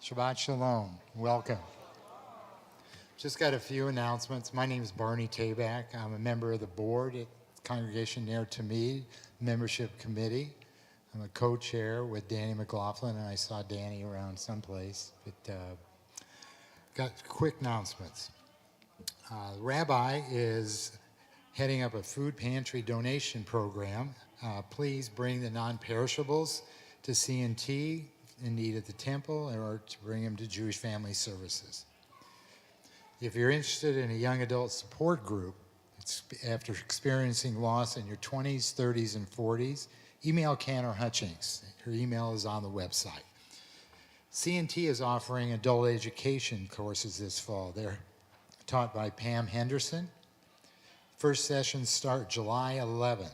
Shabbat Shalom. Welcome. Just got a few announcements. My name is Barney Tabak. I'm a member of the board at Congregation Ner Tamid Membership Committee. I'm a co-chair with Danny McLaughlin, and I saw Danny around someplace. But got quick announcements. The rabbi is heading up a food pantry donation program. Please bring the non-perishables to C&T in need at the temple, or to bring them to Jewish Family Services. If you're interested in a young adult support group, after experiencing loss in your 20s, 30s, and 40s, email Cantor Hutchings. Her email is on the website. C&T is offering adult education courses this fall. They're taught by Pam Henderson. First sessions start July 11th.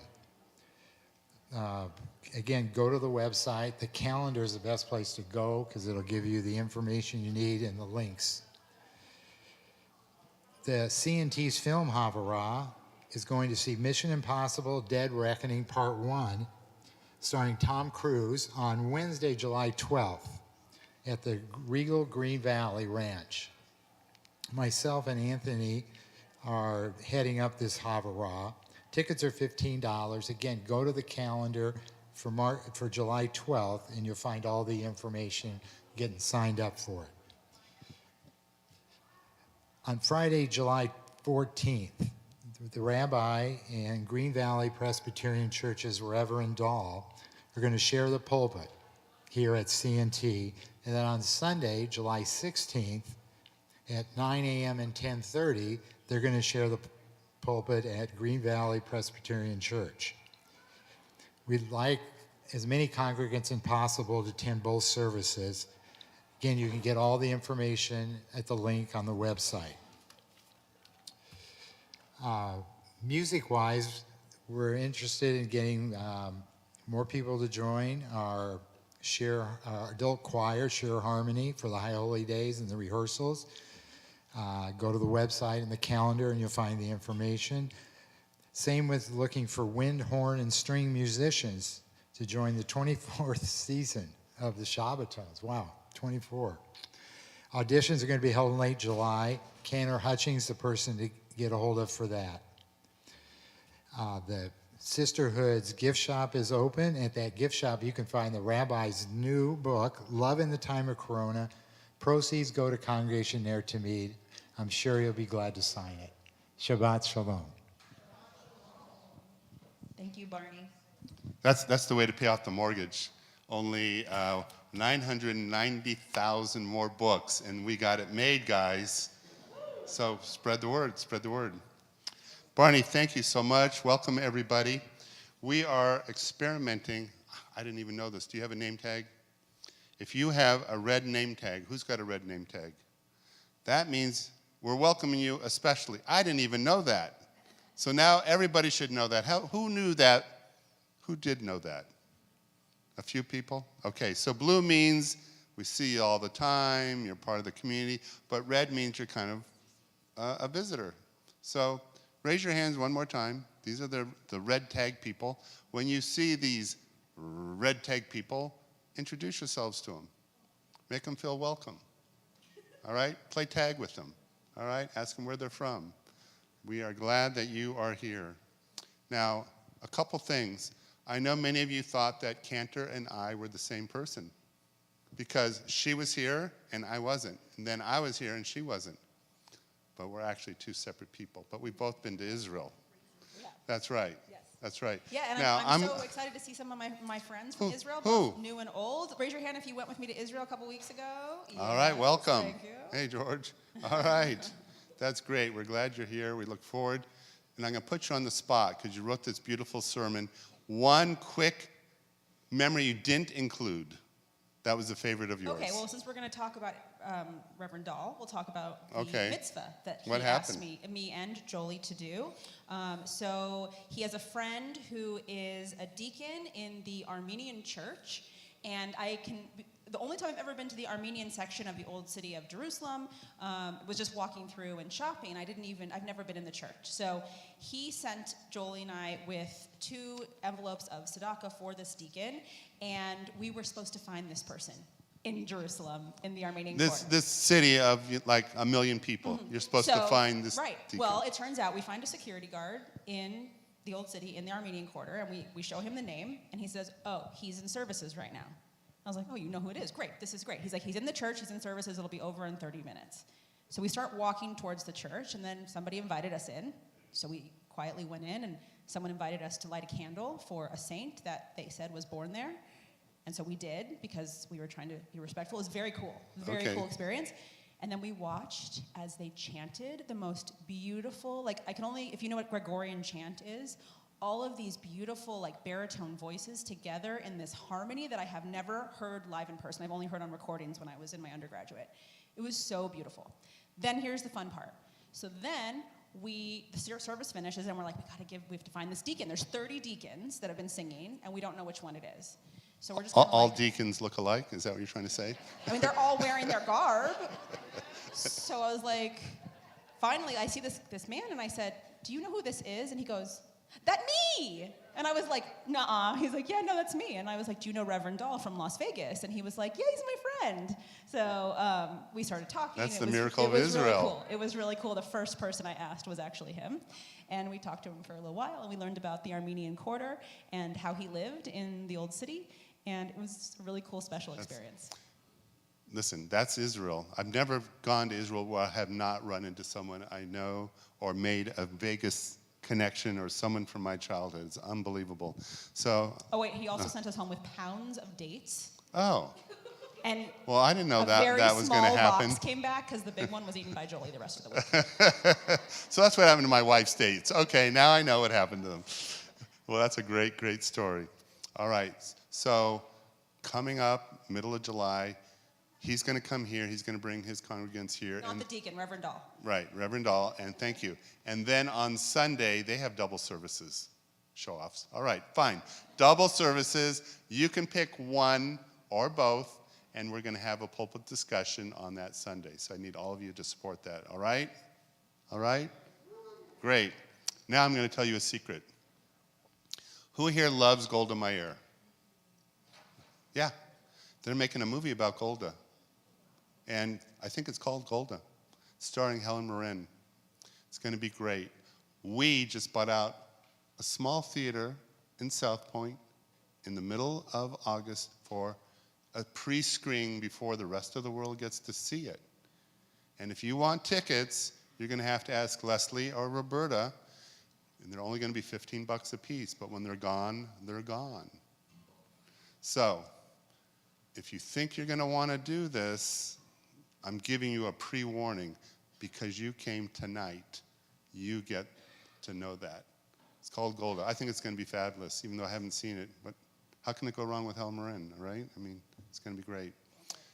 Again, go to the website. The calendar is the best place to go because it'll give you the information you need and the links. The C&T's Film Havurah is going to see Mission Impossible Dead Reckoning Part 1, starring Tom Cruise, on Wednesday, July 12th at the Regal Green Valley Ranch. Myself and Anthony are heading up this Havurah. Tickets are $15. Again, go to the calendar for July 12th, and you'll find all the information getting signed up for it. On Friday, July 14th, the rabbi and Green Valley Presbyterian Church's Reverend Dahl are going to share the pulpit here at C&T. And then on Sunday, July 16th, at 9 a.m. and 10:30, they're going to share the pulpit at Green Valley Presbyterian Church. We'd like as many congregants as possible to attend both services. Again, you can get all the information at the link on the website. Music-wise, we're interested in getting more people to join our adult choir, Share Harmony, for the High Holy Days and the rehearsals. Go to the website and the calendar and you'll find the information. Same with looking for wind, horn, and string musicians to join the 24th season of the Shabbatons. Wow, 24. Auditions are going to be held in late July. Cantor Hutchings, the person to get a hold of for that. The Sisterhood's gift shop is open. At that gift shop, you can find the rabbi's new book, Love in the Time of Corona. Proceeds go to Congregation Ner Tamid. I'm sure you'll be glad to sign it. Shabbat Shalom. Thank you, Barney. That's the way to pay off the mortgage. Only 990,000 more books, and we got it made, guys. So spread the word, spread the word. Barney, thank you so much. Welcome, everybody. We are experimenting. I didn't even know this. Do you have a name tag? If you have a red name tag, who's got a red name tag? That means we're welcoming you especially. I didn't even know that. So now everybody should know that. Who knew that? Who did know that? A few people? Okay, so blue means we see you all the time, you're part of the community, but red means you're kind of a visitor. So raise your hands one more time. These are the red tag people. When you see these red tag people, introduce yourselves to them. Make them feel welcome. All right? Play tag with them. All right? Ask them where they're from. We are glad that you are here. Now, a couple things. I know many of you thought that Cantor and I were the same person because she was here and I wasn't. And then I was here and she wasn't. But we're actually two separate people. But we've both been to Israel. Yeah. That's right. Yes. That's right. Yeah, and now, I'm so excited to see some of my friends from Israel, both new and old. Raise your hand if you went with me to Israel a couple weeks ago. Yes. All right, welcome. Thank you. Hey, George. All right. That's great. We're glad you're here. We look forward. And I'm going to put you on the spot because you wrote this beautiful sermon. One quick memory you didn't include. That was a favorite of yours. Okay, well, since we're going to talk about Reverend Dahl, we'll talk about the mitzvah that he asked me and Jolie to do. So he has a friend who is a deacon in the Armenian church, and the only time I've ever been to the Armenian section of the old city of Jerusalem was just walking through and shopping. I've never been in the church. So he sent Jolie and I with 2 envelopes of tzedakah for this deacon, and we were supposed to find this person. in Jerusalem, in the Armenian This quarter. this city of like 1 million people. You're supposed to find this Right. deacon. Well, it turns out we find a security guard in the old city, in the Armenian quarter, and we show him the name, and he says, oh, he's in services right now. I was like, oh, you know who it is? Great, this is great. He's like, he's in the church, he's in services, it'll be over in 30 minutes. So we start walking towards the church, and then somebody invited us in. So we quietly went in, and someone invited us to light a candle for a saint that they said was born there. And so we did, because we were trying to be respectful. It was very cool. Very cool experience. And then we watched as they chanted the most beautiful, like I can only, if you know what Gregorian chant is, all of these beautiful like baritone voices together in this harmony that I have never heard live in person. I've only heard on recordings when I was in my undergraduate. It was so beautiful. Then here's the fun part. So then the service finishes and we're like, we have to find this deacon. There's 30 deacons that have been singing and we don't know which one it is. So we're just All like, deacons look alike? Is that what you're trying to say? I mean, they're all wearing their garb. So I was like, finally, I see this man, and I said, do you know who this is? And he goes, that me! And I was like, nuh-uh. He's like, yeah, no, that's me. And I was like, do you know Reverend Dahl from Las Vegas? And he was like, yeah, he's my friend. So we started talking. That's the It was miracle of really Israel. cool. It was really cool. The first person I asked was actually him. And we talked to him for a little while, and we learned about the Armenian quarter and how he lived in the old city. And it was a really cool, special experience. Listen, that's Israel. I've never gone to Israel where I have not run into someone I know or made a Vegas connection or someone from my childhood. It's unbelievable. So. Oh wait, he also sent us home with pounds of dates. Oh. And well, I didn't know that was going to happen. A very small box came back because the big one was eaten by Jolie the rest of the week. So that's what happened to my wife's dates. Okay, now I know what happened to them. Well, that's a great, great story. All right, so coming up, middle of July, he's going to come here. He's going to bring his congregants here. Not the deacon, Reverend Dahl. Right, Reverend Dahl, and thank you. And then on Sunday, they have double services, show-offs. All right, fine. Double services. You can pick one or both, and we're going to have a pulpit discussion on that Sunday. So I need all of you to support that, all right? All right? Great. Now I'm going to tell you a secret. Who here loves Golda Meir? Yeah, they're making a movie about Golda. And I think it's called Golda, starring Helen Mirren. It's going to be great. We just bought out a small theater in South Point in the middle of August for a pre-screening before the rest of the world gets to see it. And if you want tickets, you're going to have to ask Leslie or Roberta, and they're only going to be $15 a piece, but when they're gone, they're gone. So, if you think you're going to want to do this, I'm giving you a pre-warning. Because you came tonight, you get to know that. It's called Golda. I think it's going to be fabulous, even though I haven't seen it. But how can it go wrong with Helen Mirren, right? I mean, it's going to be great.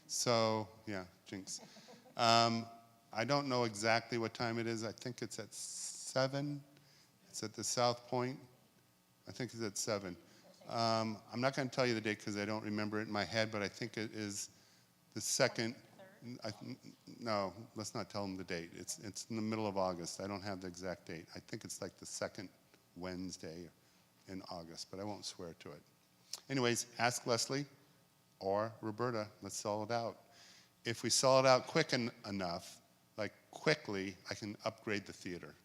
So, yeah, jinx. I don't know exactly what time it is. I think it's at 7. It's at the South Point. I think it's at 7. I'm not going to tell you the date because I don't remember it in my head, but I think it is the second. No, let's not tell them the date. It's in the middle of August. I don't have the exact date. I think it's like the second Wednesday in August, but I won't swear to it. Anyways, ask Leslie or Roberta. Let's sell it out. If we sell it out quick enough, like quickly, I can upgrade the theater.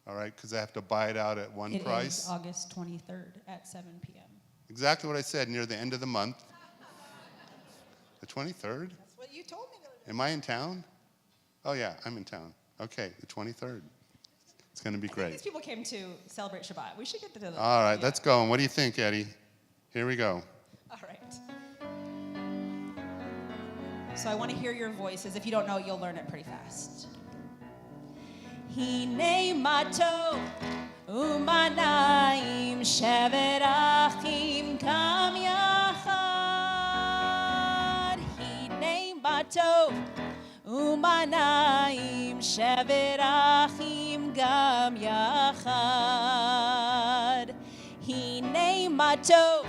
All right, because I have to buy it out at one price. It is August 23rd at 7 p.m. Exactly what I said, near the end of the month. The 23rd? That's what you told me the other day. Am I in town? Oh, yeah, I'm in town. Okay, the 23rd. It's going to be great. These people came to celebrate Shabbat. We should get to the... All right, let's go. And what do you think, Eddie? Here we go. All right. So I want to hear your voices. If you don't know, you'll learn it pretty fast. Hine mato umanayim shevet achim kam yachad. Hine mato umanayim shevet achim gam yachad. Hine mato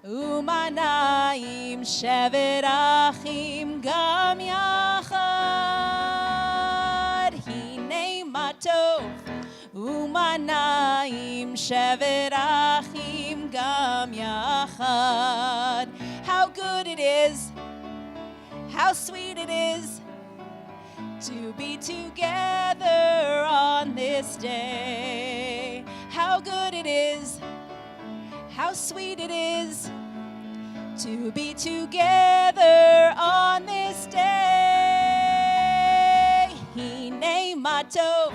umanayim shevet achim gam yachad. Hine matov umanayim shevet achim gam yachad. How good it is how sweet it is to be together on this day. How good it is, how sweet it is to be together on this day. Hine matov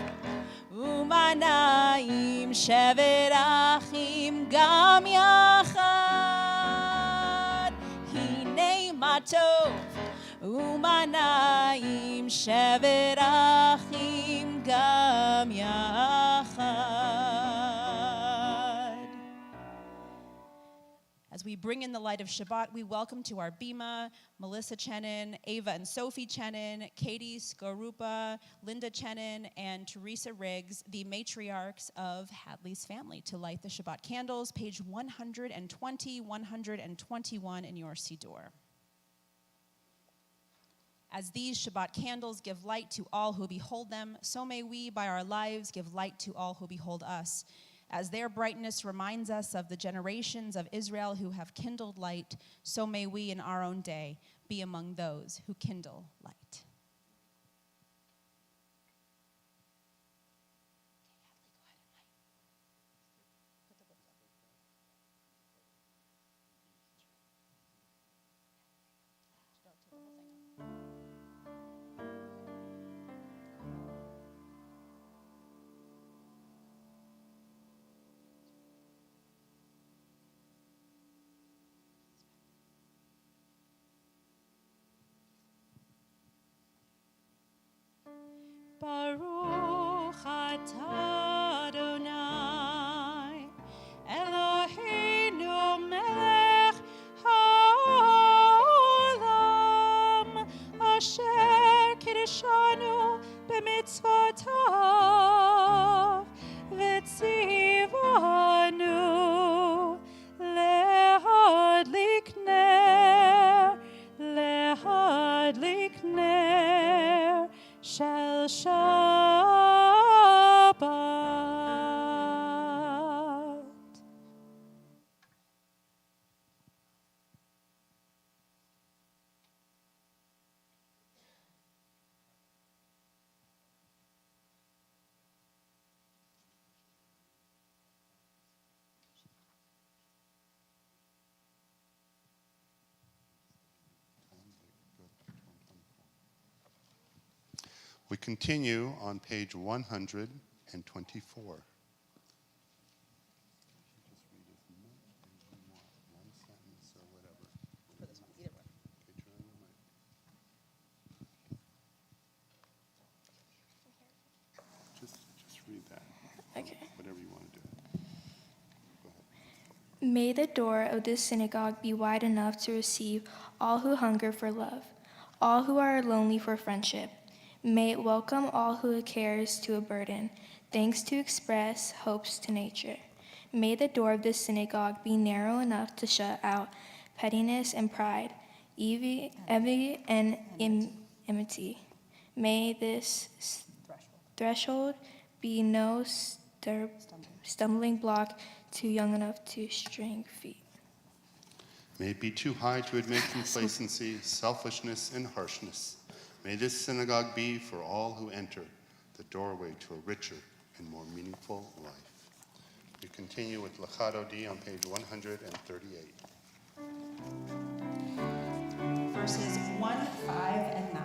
umanaim shevet achim gam yachad. Hine matov umanaim shevet achim gam yachad. As we bring in the light of Shabbat, we welcome to our bima Melissa Chenin, Ava and Sophie Chenin, Katie Skorupa, Linda Chenin, and Teresa Riggs, the matriarchs of Hadley's family, to light the Shabbat candles, page 120, 121 in your Siddur. As these Shabbat candles give light to all who behold them, so may we, by our lives, give light to all who behold us. As their brightness reminds us of the generations of Israel who have kindled light, so may we in our own day be among those who kindle light. Baruch atah Adonai, Eloheinu melech haolam, asher kiddushanu b'mitzvotav, v'tzivanu lehadlik ner shel Shabbat. We continue on page 124. Just read that. Okay. Whatever you want to do. Go ahead. May the door of this synagogue be wide enough to receive all who hunger for love, all who are lonely for friendship. May it welcome all who cares to a burden, thanks to express hopes to nature. May the door of this synagogue be narrow enough to shut out pettiness and pride, envy and enmity. May this threshold be no stumbling block too young enough to string feet. May it be too high to admit complacency, selfishness, and harshness. May this synagogue be, for all who enter, the doorway to a richer and more meaningful life. We continue with Lachad Odi on page 138. Verses 1, 5, and 9.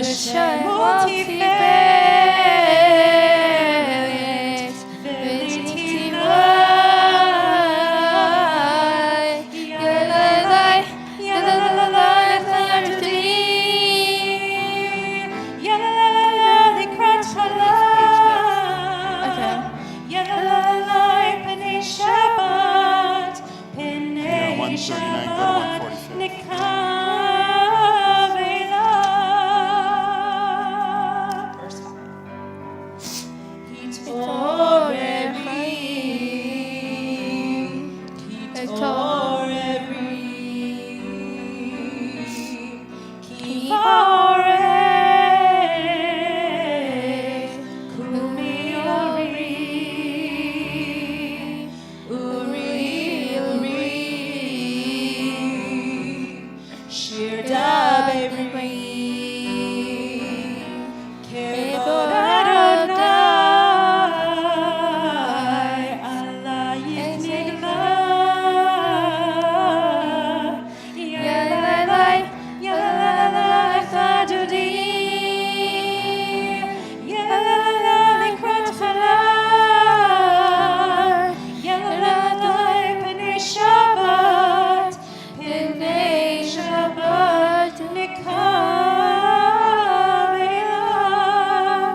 Shine multifarious, Divinity light, Yalalai, Yalalai, Thunderdeep, Yalalai, Kratala. Okay. Yalalai, Pene Shabbat, Pene 139, go to Shabbat, 146. Nikavela. Verse 5.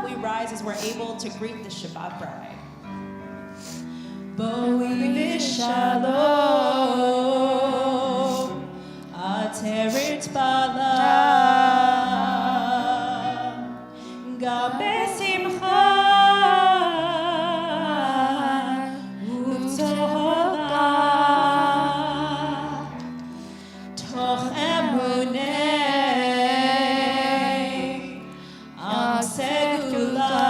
We rise as we're able to greet the Shabbat bride. Boi v'shalom, ateret bala, gam besimcha, uv'tohova, toch emunei, am segula.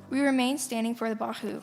We remain standing for the Bahu.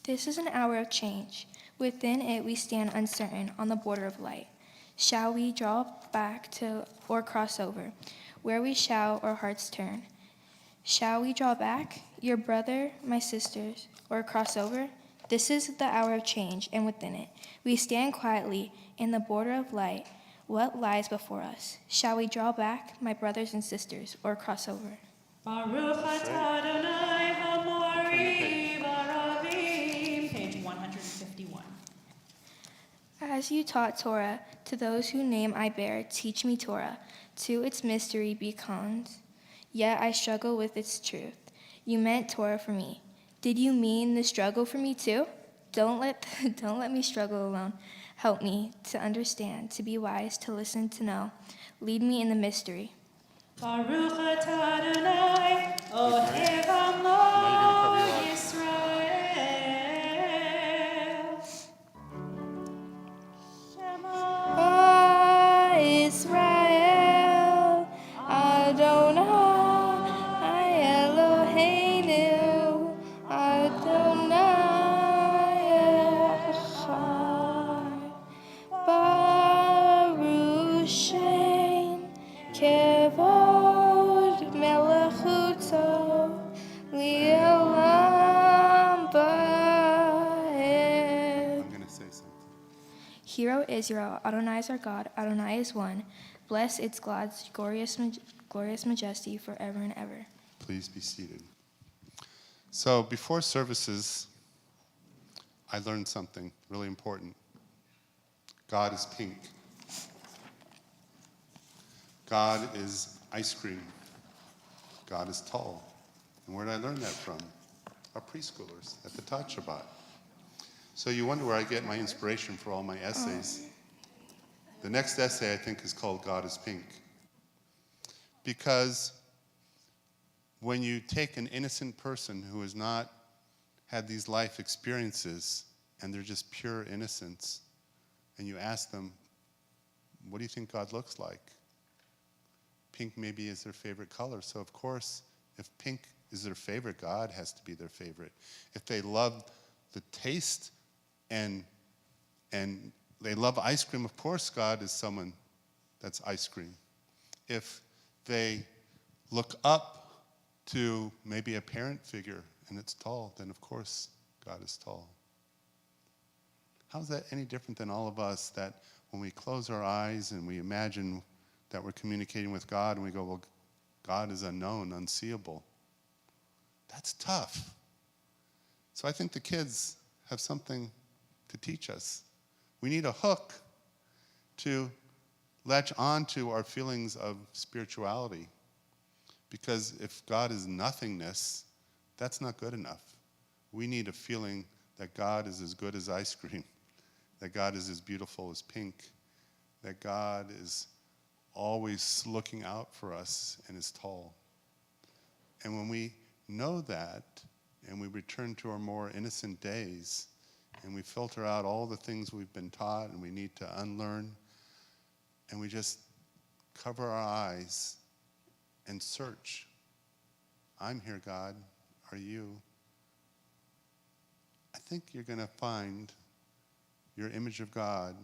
This is an hour of change. Within it we stand uncertain on the border of light. Shall we draw back to or cross over? Where we shall our hearts turn. Shall we draw back, your brother, my sisters, or cross over? This is the hour of change, and within it we stand quietly in the border of light. What lies before us? Shall we draw back, my brothers and sisters, or cross over? Baruch atah Adonai Hamori Baravim. Page 151. As you taught Torah to those whose name I bear, teach me Torah, to its mystery be conned. Yet I struggle with its truth. You meant Torah for me. Did you mean the struggle for me too? Don't let me struggle alone. Help me to understand, to be wise, to listen, to know. Lead me in the mystery. Baruch atah Adonai, Ohev Now Amo you're going to Yisrael. Shema Israel, Adonai, Eloheinu, Adonai Echad. Baruch Shem, Kevod Melechuto, Li'olam Va'ed. I'm going to say something. Hear, O Israel, Adonai is our God, Adonai is one. Bless its God's glorious majesty forever and ever. Please be seated. So before services, I learned something really important. God is pink. God is ice cream. God is tall. And where did I learn that from? Our preschoolers at the Tot Shabbat. So you wonder where I get my inspiration for all my essays. The next essay, I think, is called God is Pink. Because when you take an innocent person who has not had these life experiences and they're just pure innocence, and you ask them, what do you think God looks like? Pink maybe is their favorite color. So of course, if pink is their favorite, God has to be their favorite. If they love the taste and they love ice cream, of course God is someone that's ice cream. If they look up to maybe a parent figure and it's tall, then of course God is tall. How is that any different than all of us that when we close our eyes and we imagine that we're communicating with God and we go, well, God is unknown, unseeable. That's tough. So I think the kids have something to teach us. We need a hook to latch on to our feelings of spirituality. Because if God is nothingness, that's not good enough. We need a feeling that God is as good as ice cream, that God is as beautiful as pink, that God is always looking out for us and is tall. And when we know that, and we return to our more innocent days, and we filter out all the things we've been taught and we need to unlearn, and we just cover our eyes and search. I'm here, God. Are you? I think you're going to find your image of God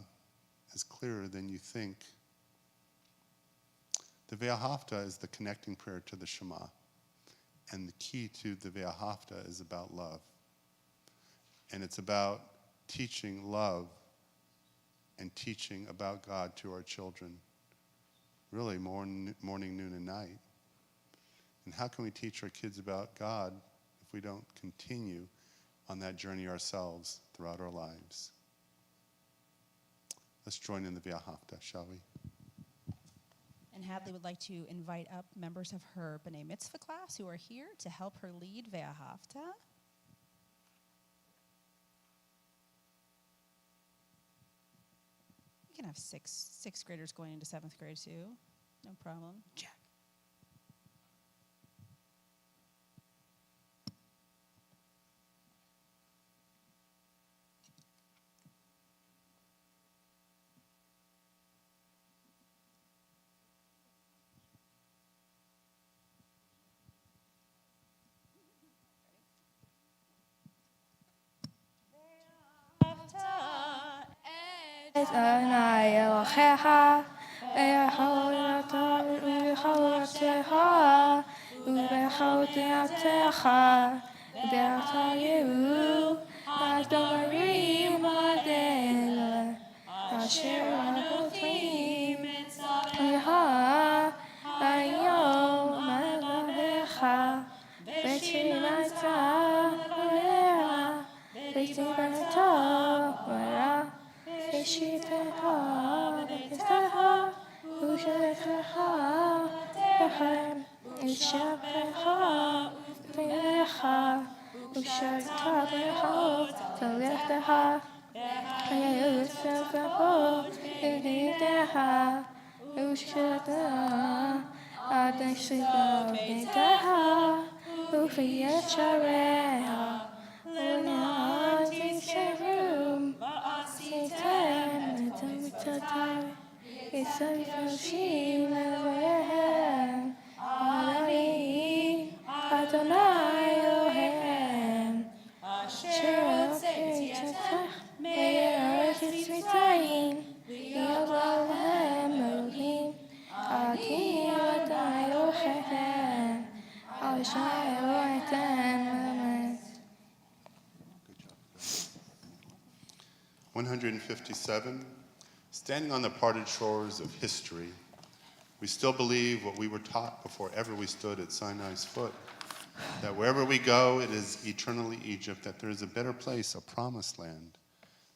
is clearer than you think. The Ve'ahavta is the connecting prayer to the Shema. And the key to the Ve'ahavta is about love. And it's about teaching love and teaching about God to our children. Really, morning, noon, and night. And how can we teach our kids about God if we don't continue on that journey ourselves throughout our lives? Let's join in the Ve'ahavta, shall we? And Hadley would like to invite up members of her B'nai Mitzvah class who are here to help her lead Ve'ahavta. You can have sixth graders going into seventh grade too. No problem. Check. Adonai Elohecha, Be'achotecha, Ubechotecha, Be'atayehu, Adomarim Adel, Asher Adotim, Yeha, Ayom Elohecha, Be'trimata, Be'era, Be'trimata, Be'era, Ishiteha, Viteha, Ushateha, Behem, Ushapeha, Veha, Ushatabeha, Taleteha, Ayusafaho, Iditeha, Ushataha, Adeshika, Viteha, Ufiyachareha, Unyatisharum, Sitem, Tamitatai, Isafashim, Elohim, Adonai, Adonai Elohim, Asher Kitach, Meir Kitzvitaim, Yavalehem Elohim, Akim Adonai Elohim, Ashai Elohim. 157. Standing on the parted shores of history, we still believe what we were taught before ever we stood at Sinai's foot, that wherever we go, it is eternally Egypt, that there is a better place, a promised land,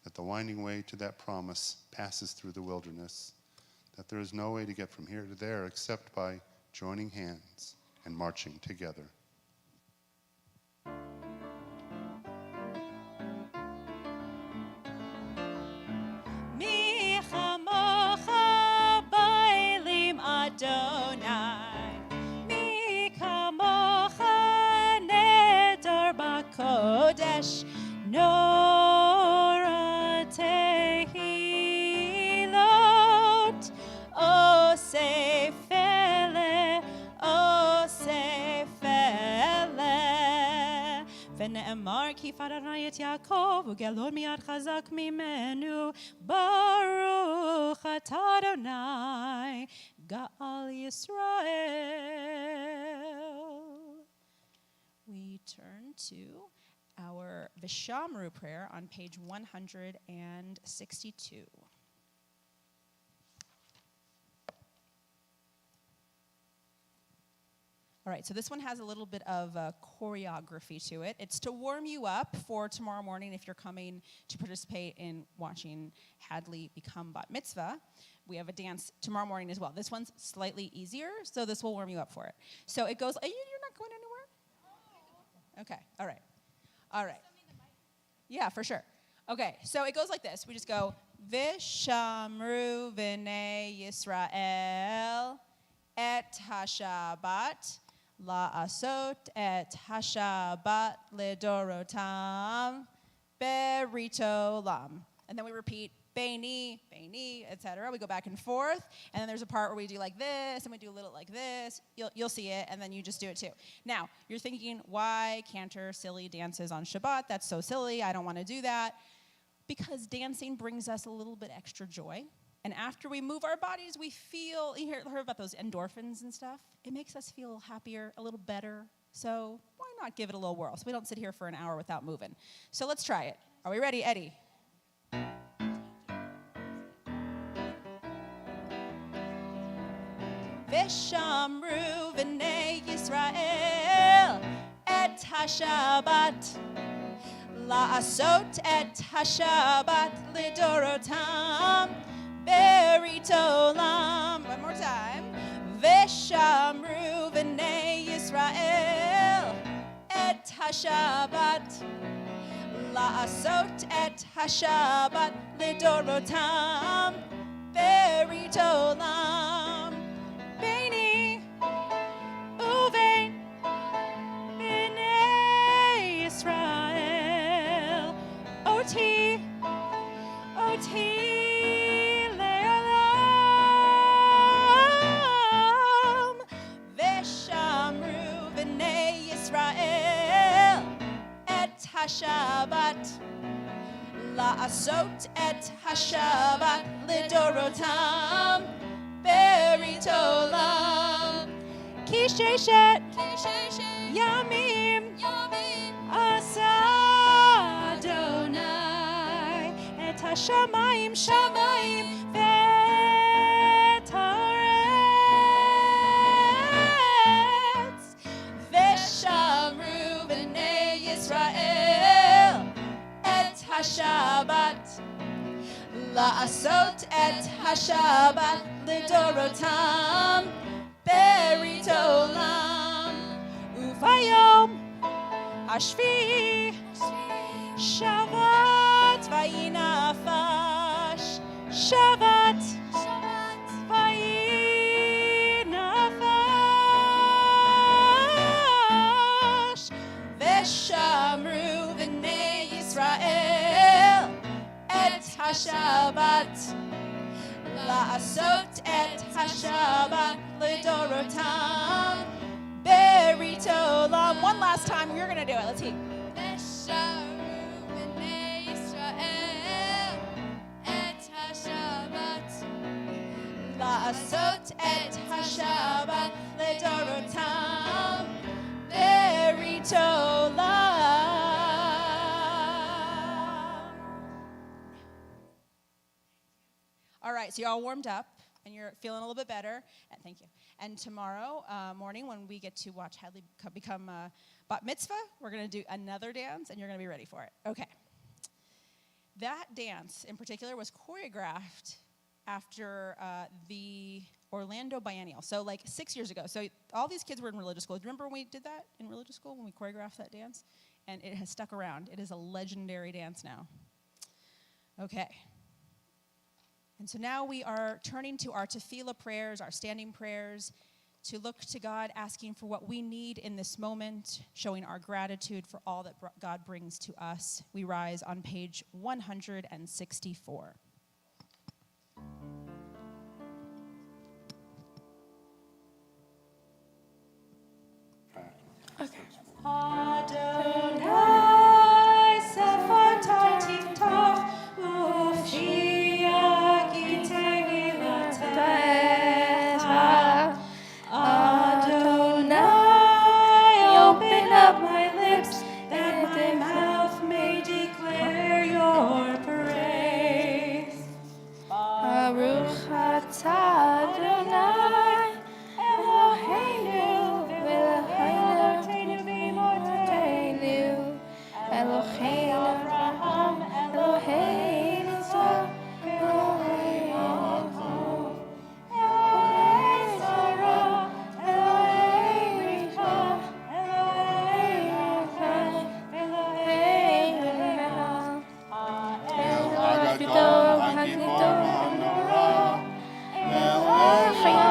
that the winding way to that promise passes through the wilderness, that there is no way to get from here to there except by joining hands and marching together. Adonai, mi kamocha neder bakodesh, nora tehilot, o sefele, ונאמר כי פרעי את יעקב וגלון מיד חזק ממנו ברוך אתה אדוני גאל ישראל. We turn to our Vishamru prayer on page 162. All right, so this one has a little bit of choreography to it. It's to warm you up for tomorrow morning if you're coming to participate in watching Hadley become bat mitzvah. We have a dance tomorrow morning as well. This one's slightly easier, so this will warm you up for it. So it goes, you're not going anywhere? Okay, all right. All right. Yeah, for sure. Okay, so it goes like this. We just go, Vishamru v'nei Yisrael et ha-Shabbat la'asot et ha-Shabbat ledorotam berito lam. And then we repeat Beini, Beini, etc. We go back and forth, and then there's a part where we do like this, and we do a little like this. You'll see it, and then you just do it too. Now, you're thinking, why cantor silly dances on Shabbat? That's so silly. I don't want to do that. Because dancing brings us a little bit extra joy. And after we move our bodies, we feel, you heard about those endorphins and stuff? It makes us feel happier, a little better. So why not give it a little whirl so we don't sit here for an hour without moving? So let's try it. Are we ready, Eddie? Vishamru v'nei Yisrael et ha-Shabbat la'asot et ha-Shabbat lidorotam berito lam. One more time. Vishamru v'nei Yisrael et ha-Shabbat la'asot et ha-Shabbat lidorotam berito lam. Beini uvein b'nei Yisrael oti le'olam v'shamru v'nei Yisrael et ha-Shabbat la'asot et ha-Shabbat lidorotam berito lam. Ki sheshet yamim asa Adonai et ha-shamayim v'taretz v'shamru v'nei Yisrael et ha-Shabbat לעשות את השבת לדורותם ברית עולם. וביום השביעי שבת ויהי נפש, שבת ויהי נפש. ושמרו בני ישראל את השבת, לעשות את השבת לדורותם ברית עולם. One last time, you're gonna do it. Let's see. ושמרו בני ישראל את השבת, לעשות את השבת לדורותם ברית עולם. All right, so you're all warmed up and you're feeling a little bit better. And thank you. And tomorrow morning, when we get to watch Hadley become bat mitzvah, we're going to do another dance, and you're going to be ready for it. Okay. That dance in particular was choreographed after the Orlando Biennial. So like 6 years ago. So all these kids were in religious school. Do you remember when we did that in religious school, when we choreographed that dance? And it has stuck around. It is a legendary dance now. Okay. And so now we are turning to our tefillah prayers, our standing prayers, to look to God, asking for what we need in this moment, showing our gratitude for all that God brings to us. We rise on page 164. Okay. Adonai sefatai tiftach ufiach tegilatacha. Adonai, open up my lips that my mouth may declare your praise. Baruch atah Adonai Eloheinu Eloheinu Eloheinu Abraham Eloheinu Yitzchak Eloheinu Sarah Eloheinu Rivka Eloheinu Hagidol Hagidol Hanorah Elohim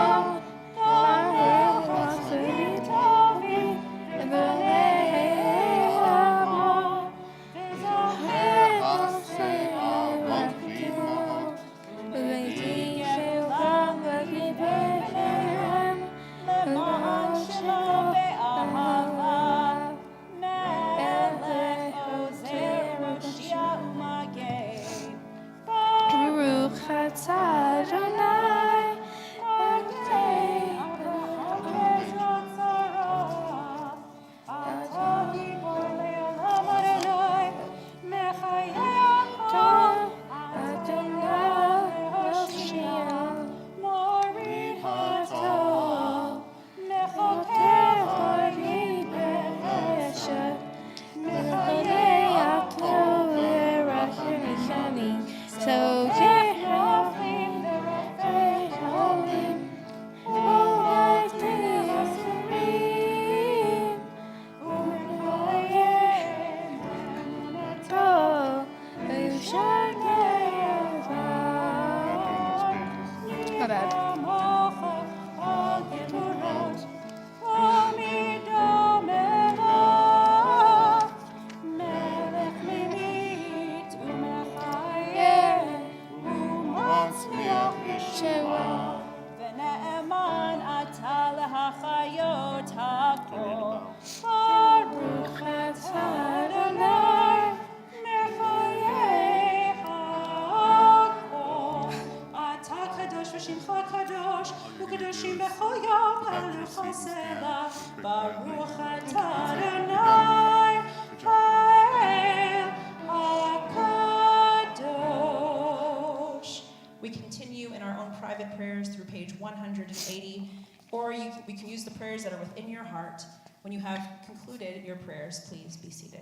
We continue in our own private prayers through page 180, or we can use the prayers that are within your heart. When you have concluded your prayers, please be seated.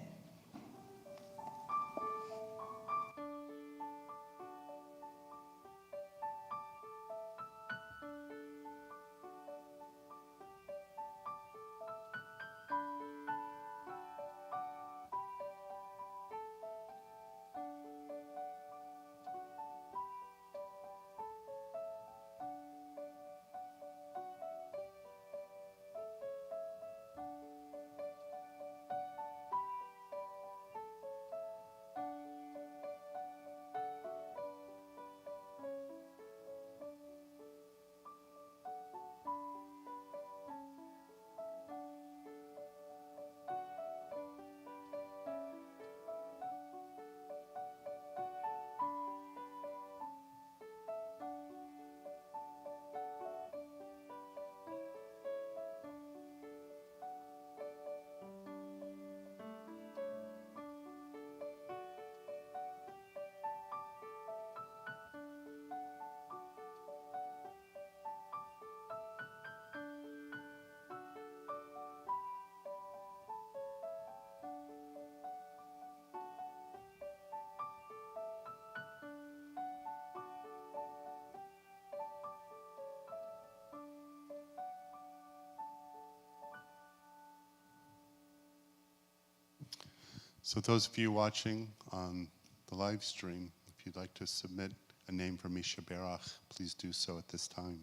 So those of you watching on the live stream, if you'd like to submit a name for Misha Berach, please do so at this time.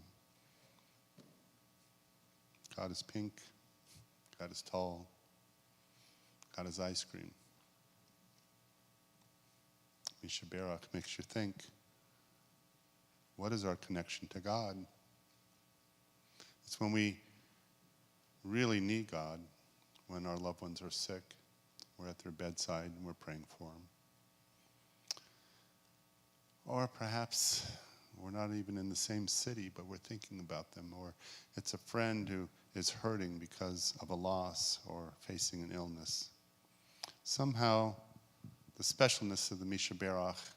God is pink. God is tall. God is ice cream. Misha Berach makes you think, what is our connection to God? It's when we really need God, when our loved ones are sick, we're at their bedside and we're praying for them. Or perhaps we're not even in the same city, but we're thinking about them. Or it's a friend who is hurting because of a loss or facing an illness. Somehow, the specialness of the Misha Berach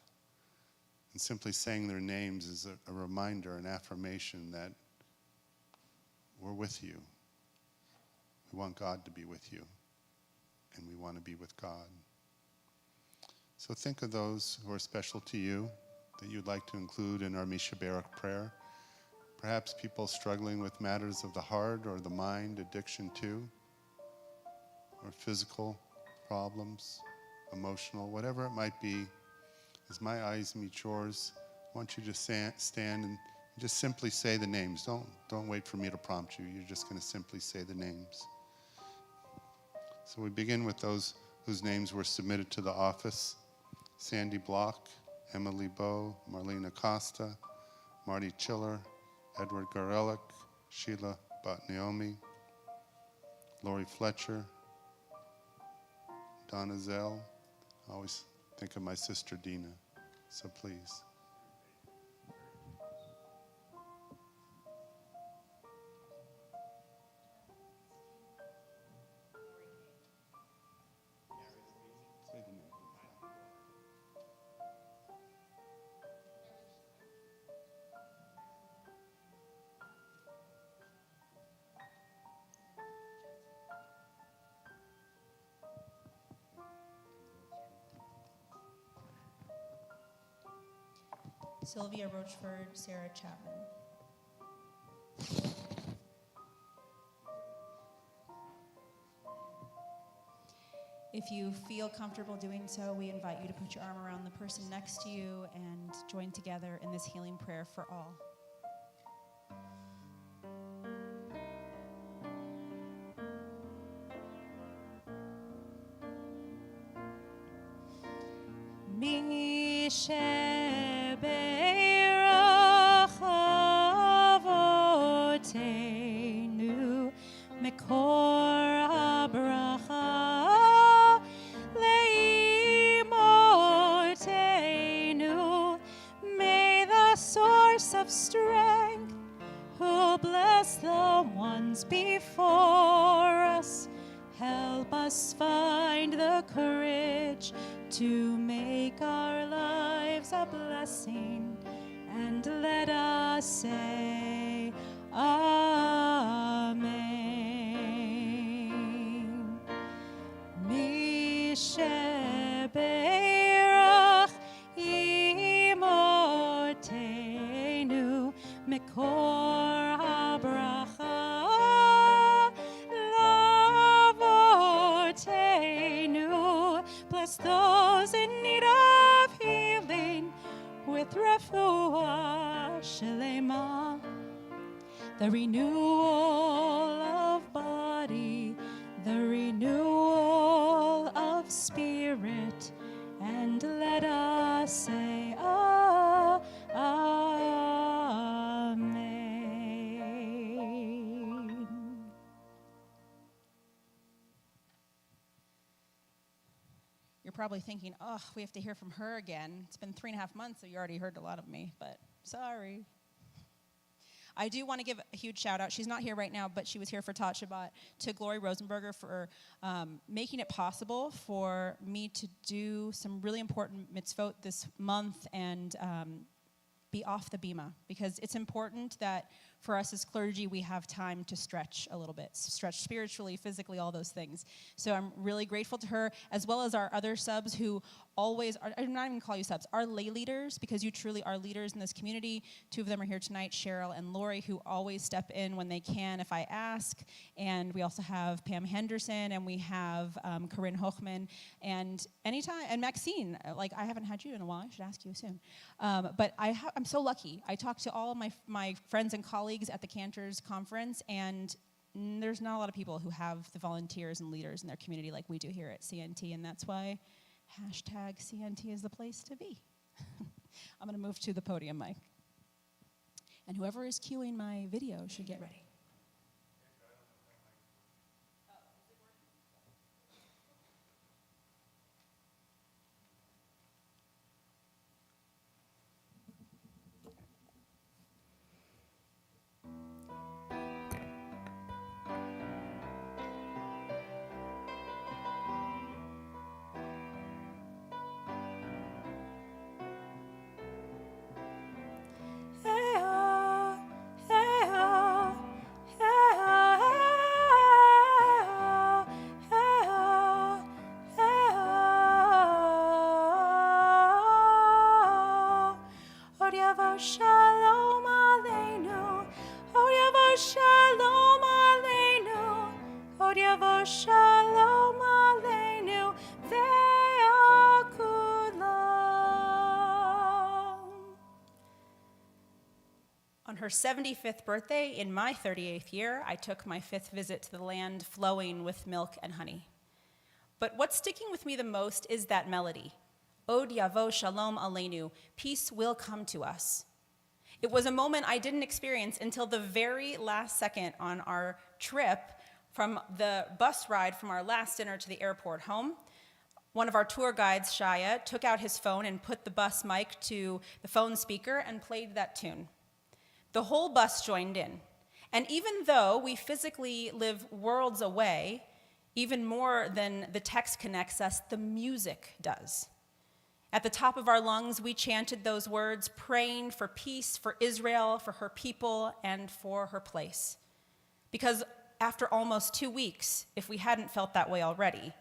and simply saying their names is a reminder, an affirmation that we're with you. We want God to be with you, and we want to be with God. So think of those who are special to you that you'd like to include in our Misha Berach prayer. Perhaps people struggling with matters of the heart or the mind, addiction too, or physical problems, emotional, whatever it might be. As my eyes meet yours, I want you to stand and just simply say the names. Don't wait for me to prompt you. You're just going to simply say the names. So we begin with those whose names were submitted to the office. Sandy Block, Emily Bowe, Marlena Costa, Marty Chiller, Edward Garelick, Sheila Botnaomi, Lori Fletcher, Donna Zell. I always think of my sister Dina, so please. Sylvia Rochford, Sarah Chapman. If you feel comfortable doing so, we invite you to put your arm around the person next to you and join together in this healing prayer for all. Of strength, who bless the ones before us, help us find the courage to make our lives a blessing, and let us say Amen. Mishe Berach Imotenu Mekor habracha Lavotenu. Bless those in need of healing with refuah shelema, the renewal of body, the renewal of spirit, and let us say Amen. You're probably thinking, oh, we have to hear from her again. It's been 3.5 months, so you already heard a lot of me, but sorry. I do want to give a huge shout out. She's not here right now, but she was here for Tot Shabbat, to Glory Rosenberger for making it possible for me to do some really important mitzvot this month and be off the bima, because it's important that for us as clergy, we have time to stretch a little bit, stretch spiritually, physically, all those things. So I'm really grateful to her, as well as our other subs who always are, I'm not even call you subs, our lay leaders, because you truly are leaders in this community. 2 of them are here tonight, Cheryl and Lori, who always step in when they can if I ask. And we also have Pam Henderson, and we have Corinne Hochman, and Maxine. Like, I haven't had you in a while. I should ask you soon. But I'm so lucky. I talked to all of my friends and colleagues at the Cantors Conference, and there's not a lot of people who have the volunteers and leaders in their community like we do here at CNT, and that's why #CNT is the place to be. I'm going to move to the podium, Mike. And whoever is cueing my video should get ready. Shalom Aleinu, Od Yavo Shalom Aleinu, Od Yavo Shalom Aleinu, Ve'akulam. On her 75th birthday, in my 38th year, I took my 5th visit to the land flowing with milk and honey. But what's sticking with me the most is that melody. Od Yavo Shalom Aleinu, peace will come to us. It was a moment I didn't experience until the very last second on our trip from the bus ride from our last dinner to the airport home. One of our tour guides, Shaya, took out his phone and put the bus mic to the phone speaker and played that tune. The whole bus joined in. And even though we physically live worlds away, even more than the text connects us, the music does. At the top of our lungs, we chanted those words, praying for peace for Israel, for her people, and for her place. Because after almost 2 weeks, if we hadn't felt that way already,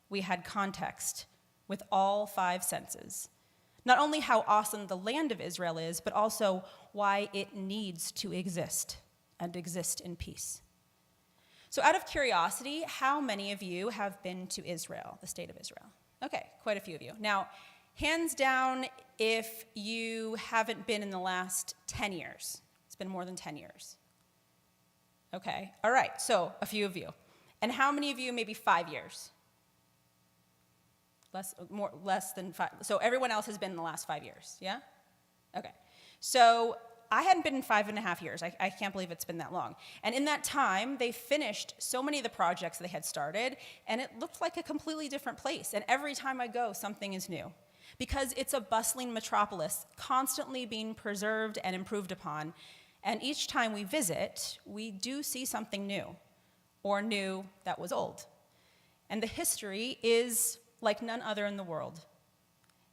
we had context with all 5 senses. Not only how awesome the land of Israel is, but also why it needs to exist and exist in peace. So out of curiosity, how many of you have been to Israel, the state of Israel? Okay, quite a few of you. Now, hands down if you haven't been in the last 10 years. It's been more than 10 years. Okay, all right, so a few of you. And how many of you maybe 5 years? Less than 5. So everyone else has been in the last 5 years, yeah? Okay, so I hadn't been in 5.5 years. I can't believe it's been that long. And in that time, they finished so many of the projects they had started, and it looked like a completely different place. And every time I go, something is new. Because it's a bustling metropolis, constantly being preserved and improved upon. And each time we visit, we do see something new, or new that was old. And the history is like none other in the world.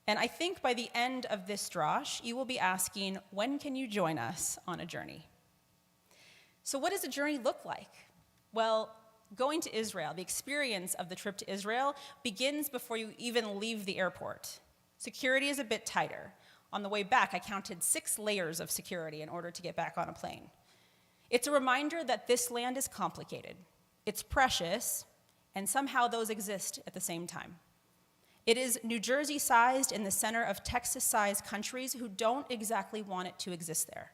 And I think by the end of this drosh, you will be asking, when can you join us on a journey? So what does a journey look like? Well, going to Israel, the experience of the trip to Israel, begins before you even leave the airport. Security is a bit tighter. On the way back, I counted 6 layers of security in order to get back on a plane. It's a reminder that this land is complicated. It's precious, and somehow those exist at the same time. It is New Jersey-sized in the center of Texas-sized countries who don't exactly want it to exist there.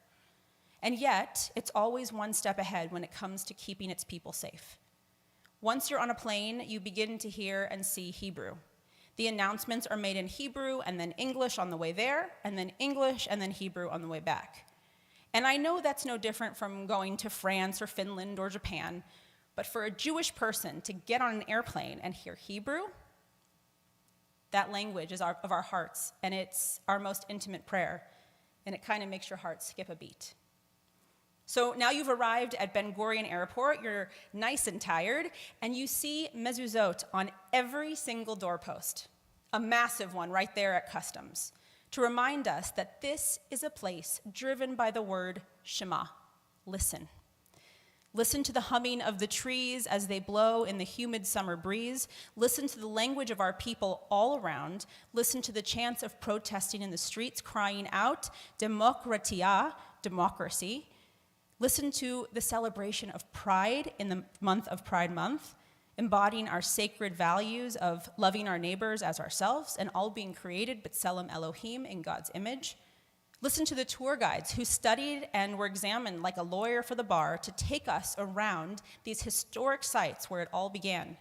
And yet, it's always one step ahead when it comes to keeping its people safe. Once you're on a plane, you begin to hear and see Hebrew. The announcements are made in Hebrew and then English on the way there, and then English and then Hebrew on the way back. And I know that's no different from going to France or Finland or Japan, but for a Jewish person to get on an airplane and hear Hebrew, that language is of our hearts, and it's our most intimate prayer, and it kind of makes your heart skip a beat. So now you've arrived at Ben Gurion Airport, you're nice and tired, and you see mezuzot on every single doorpost, a massive one right there at customs, to remind us that this is a place driven by the word Shema, listen. Listen to the humming of the trees as they blow in the humid summer breeze. Listen to the language of our people all around. Listen to the chants of protesting in the streets, crying out, Demokratia, democracy. Listen to the celebration of pride in the month of Pride Month, embodying our sacred values of loving our neighbors as ourselves and all being created b'Tselem Elohim in God's image. Listen to the tour guides who studied and were examined like a lawyer for the bar to take us around these historic sites where it all began.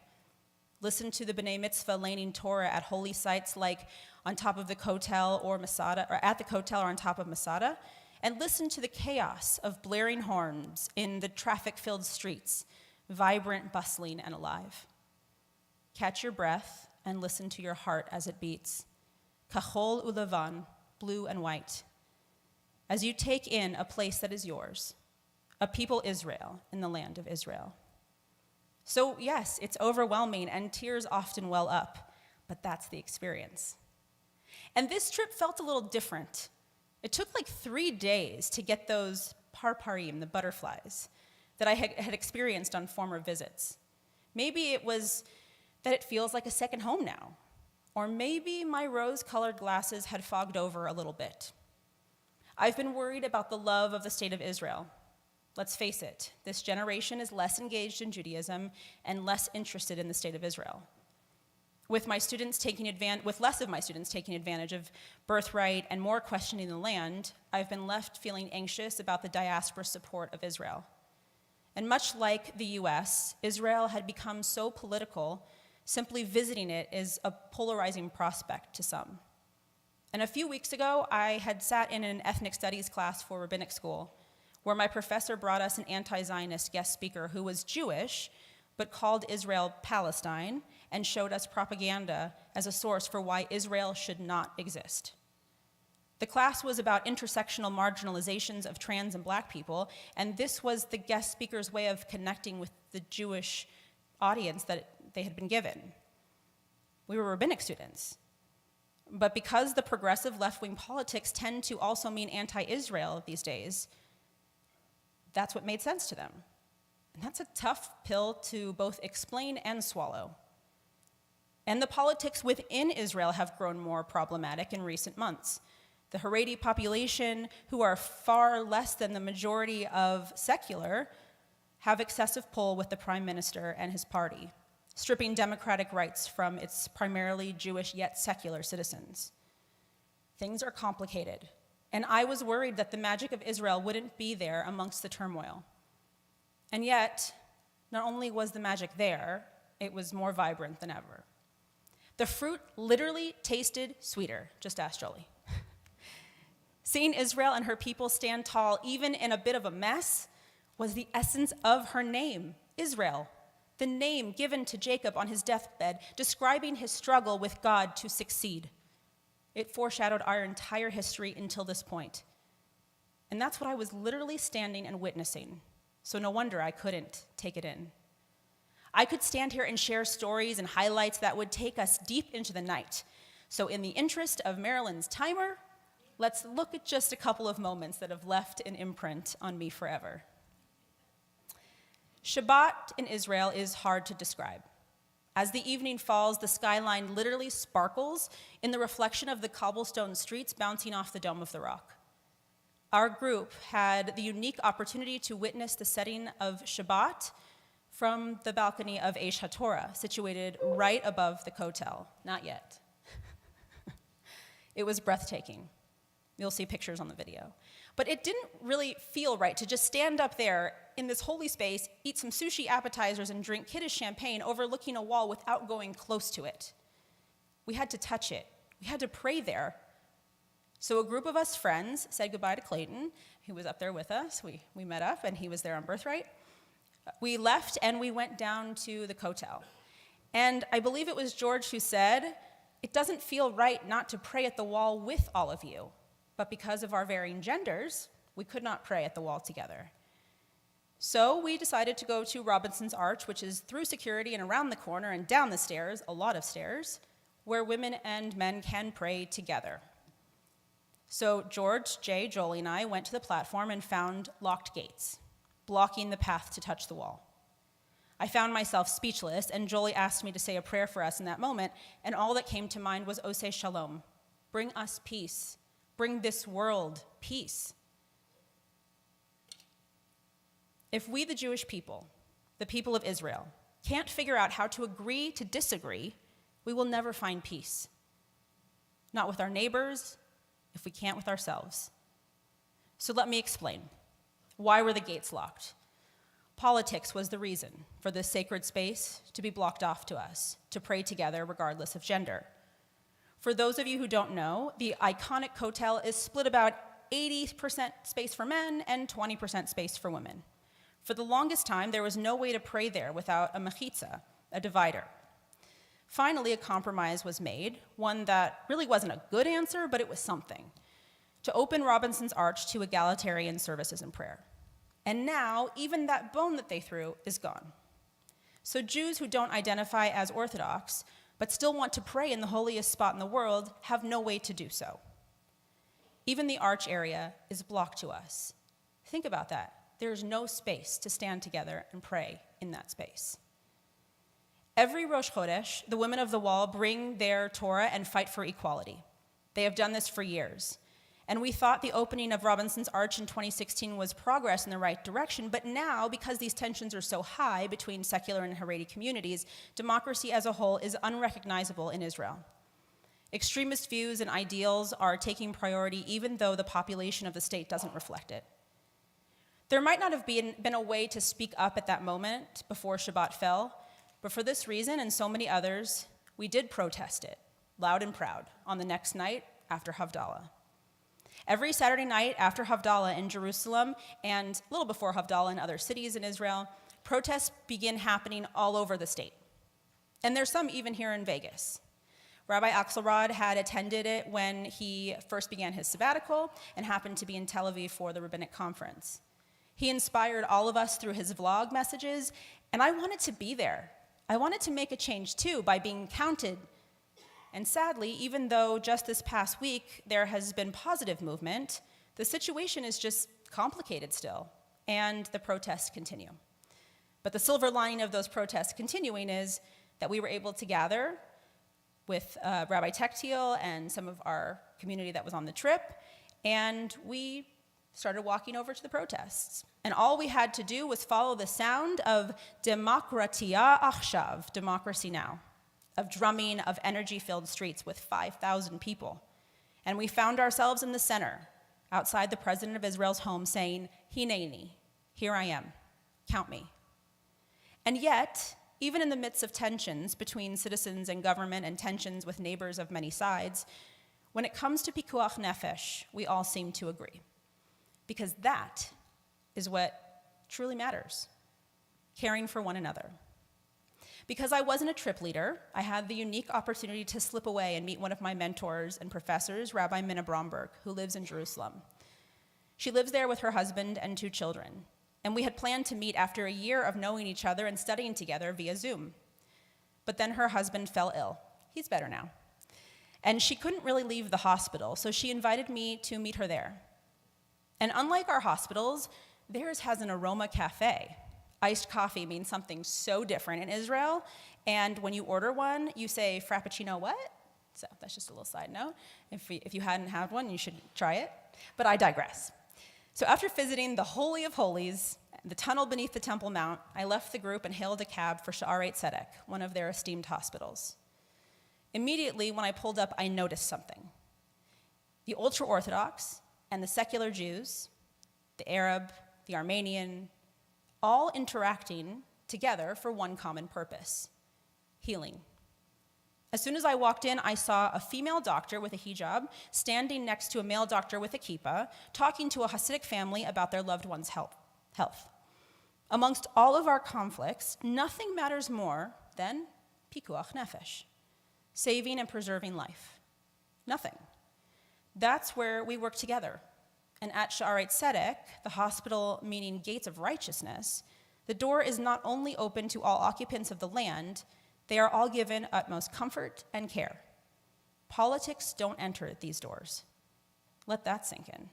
Listen to the B'nai Mitzvah laning Torah at holy sites like on top of the Kotel or Masada, or at the Kotel or on top of Masada. And listen to the chaos of blaring horns in the traffic-filled streets, vibrant, bustling, and alive. Catch your breath and listen to your heart as it beats. Kachol ulevan, blue and white. As you take in a place that is yours, a people Israel in the land of Israel. So yes, it's overwhelming and tears often well up, but that's the experience. And this trip felt a little different. It took like 3 days to get those parparim, the butterflies, that I had experienced on former visits. Maybe it was that it feels like a second home now, or maybe my rose-colored glasses had fogged over a little bit. I've been worried about the love of the state of Israel. Let's face it, this generation is less engaged in Judaism and less interested in the state of Israel. With less of my students taking advantage of birthright and more questioning the land, I've been left feeling anxious about the diaspora support of Israel. And much like the US, Israel had become so political, simply visiting it is a polarizing prospect to some. And a few weeks ago, I had sat in an ethnic studies class for rabbinic school, where my professor brought us an anti-Zionist guest speaker who was Jewish, but called Israel Palestine, and showed us propaganda as a source for why Israel should not exist. The class was about intersectional marginalizations of trans and black people, and this was the guest speaker's way of connecting with the Jewish audience that they had been given. We were rabbinic students. But because the progressive left-wing politics tend to also mean anti-Israel these days, that's what made sense to them. And that's a tough pill to both explain and swallow. And the politics within Israel have grown more problematic in recent months. The Haredi population, who are far less than the majority of secular, have excessive pull with the prime minister and his party, stripping democratic rights from its primarily Jewish yet secular citizens. Things are complicated, and I was worried that the magic of Israel wouldn't be there amongst the turmoil. And yet, not only was the magic there, it was more vibrant than ever. The fruit literally tasted sweeter, just ask Jolie. Seeing Israel and her people stand tall, even in a bit of a mess, was the essence of her name, Israel, the name given to Jacob on his deathbed, describing his struggle with God to succeed. It foreshadowed our entire history until this point. And that's what I was literally standing and witnessing, so no wonder I couldn't take it in. I could stand here and share stories and highlights that would take us deep into the night. So in the interest of Marilyn's timer, let's look at just a couple of moments that have left an imprint on me forever. Shabbat in Israel is hard to describe. As the evening falls, the skyline literally sparkles in the reflection of the cobblestone streets bouncing off the Dome of the Rock. Our group had the unique opportunity to witness the setting of Shabbat from the balcony of Eish HaTorah, situated right above the Kotel. Not yet. It was breathtaking. You'll see pictures on the video. But it didn't really feel right to just stand up there in this holy space, eat some sushi appetizers, and drink Kiddush champagne overlooking a wall without going close to it. We had to touch it. We had to pray there. So a group of us friends said goodbye to Clayton, who was up there with us. We met up, and he was there on birthright. We left, and we went down to the Kotel. And I believe it was George who said, "It doesn't feel right not to pray at the wall with all of you." But because of our varying genders, we could not pray at the wall together. So we decided to go to Robinson's Arch, which is through security and around the corner and down the stairs, a lot of stairs, where women and men can pray together. So George, Jay, Jolie, and I went to the platform and found locked gates. blocking the path to touch the wall. I found myself speechless, and Jolie asked me to say a prayer for us in that moment, and all that came to mind was Oseh Shalom. Bring us peace. Bring this world peace. If we, the Jewish people, the people of Israel, can't figure out how to agree to disagree, we will never find peace. Not with our neighbors, if we can't with ourselves. So let me explain. Why were the gates locked? Politics was the reason for this sacred space to be blocked off to us, to pray together regardless of gender. For those of you who don't know, the iconic Kotel is split about 80% space for men and 20% space for women. For the longest time, there was no way to pray there without a mechitza, a divider. Finally, a compromise was made, one that really wasn't a good answer, but it was something, to open Robinson's Arch to egalitarian services and prayer. And now, even that bone that they threw is gone. So Jews who don't identify as Orthodox, but still want to pray in the holiest spot in the world, have no way to do so. Even the arch area is blocked to us. Think about that. There is no space to stand together and pray in that space. Every Rosh Chodesh, the women of the wall bring their Torah and fight for equality. They have done this for years. And we thought the opening of Robinson's Arch in 2016 was progress in the right direction, but now, because these tensions are so high between secular and Haredi communities, democracy as a whole is unrecognizable in Israel. Extremist views and ideals are taking priority even though the population of the state doesn't reflect it. There might not have been a way to speak up at that moment before Shabbat fell, but for this reason and so many others, we did protest it, loud and proud, on the next night after Havdalah. Every Saturday night after Havdalah in Jerusalem and a little before Havdalah in other cities in Israel, protests begin happening all over the state. And there's some even here in Vegas. Rabbi Axelrod had attended it when he first began his sabbatical and happened to be in Tel Aviv for the rabbinic conference. He inspired all of us through his vlog messages, and I wanted to be there. I wanted to make a change too by being counted. And sadly, even though just this past week there has been positive movement, the situation is just complicated still, and the protests continue. But the silver lining of those protests continuing is that we were able to gather with Rabbi Tektiel and some of our community that was on the trip, and we started walking over to the protests. And all we had to do was follow the sound of Demokratia Achshav, democracy now, of drumming, of energy-filled streets with 5,000 people. And we found ourselves in the center, outside the president of Israel's home, saying, Hineni, here I am, count me. And yet, even in the midst of tensions between citizens and government and tensions with neighbors of many sides, when it comes to pikuach nefesh, we all seem to agree. Because that is what truly matters, caring for one another. Because I wasn't a trip leader, I had the unique opportunity to slip away and meet one of my mentors and professors, Rabbi Minna Bromberg, who lives in Jerusalem. She lives there with her husband and 2 children, and we had planned to meet after a year of knowing each other and studying together via Zoom. But then her husband fell ill. He's better now. And she couldn't really leave the hospital, so she invited me to meet her there. And unlike our hospitals, theirs has an aroma cafe. Iced coffee means something so different in Israel, and when you order one, you say, Frappuccino what? So that's just a little side note. If you hadn't had one, you should try it. But I digress. So after visiting the Holy of Holies, the tunnel beneath the Temple Mount, I left the group and hailed a cab for Sha'arei Tzedek, one of their esteemed hospitals. Immediately, when I pulled up, I noticed something. The ultra-Orthodox and the secular Jews, the Arab, the Armenian, all interacting together for one common purpose: healing. As soon as I walked in, I saw a female doctor with a hijab standing next to a male doctor with a kippah, talking to a Hasidic family about their loved one's health. Amongst all of our conflicts, nothing matters more than pikuach nefesh, saving and preserving life. Nothing. That's where we work together. And at Sha'arei Tzedek, the hospital meaning gates of righteousness, the door is not only open to all occupants of the land, they are all given utmost comfort and care. Politics don't enter these doors. Let that sink in.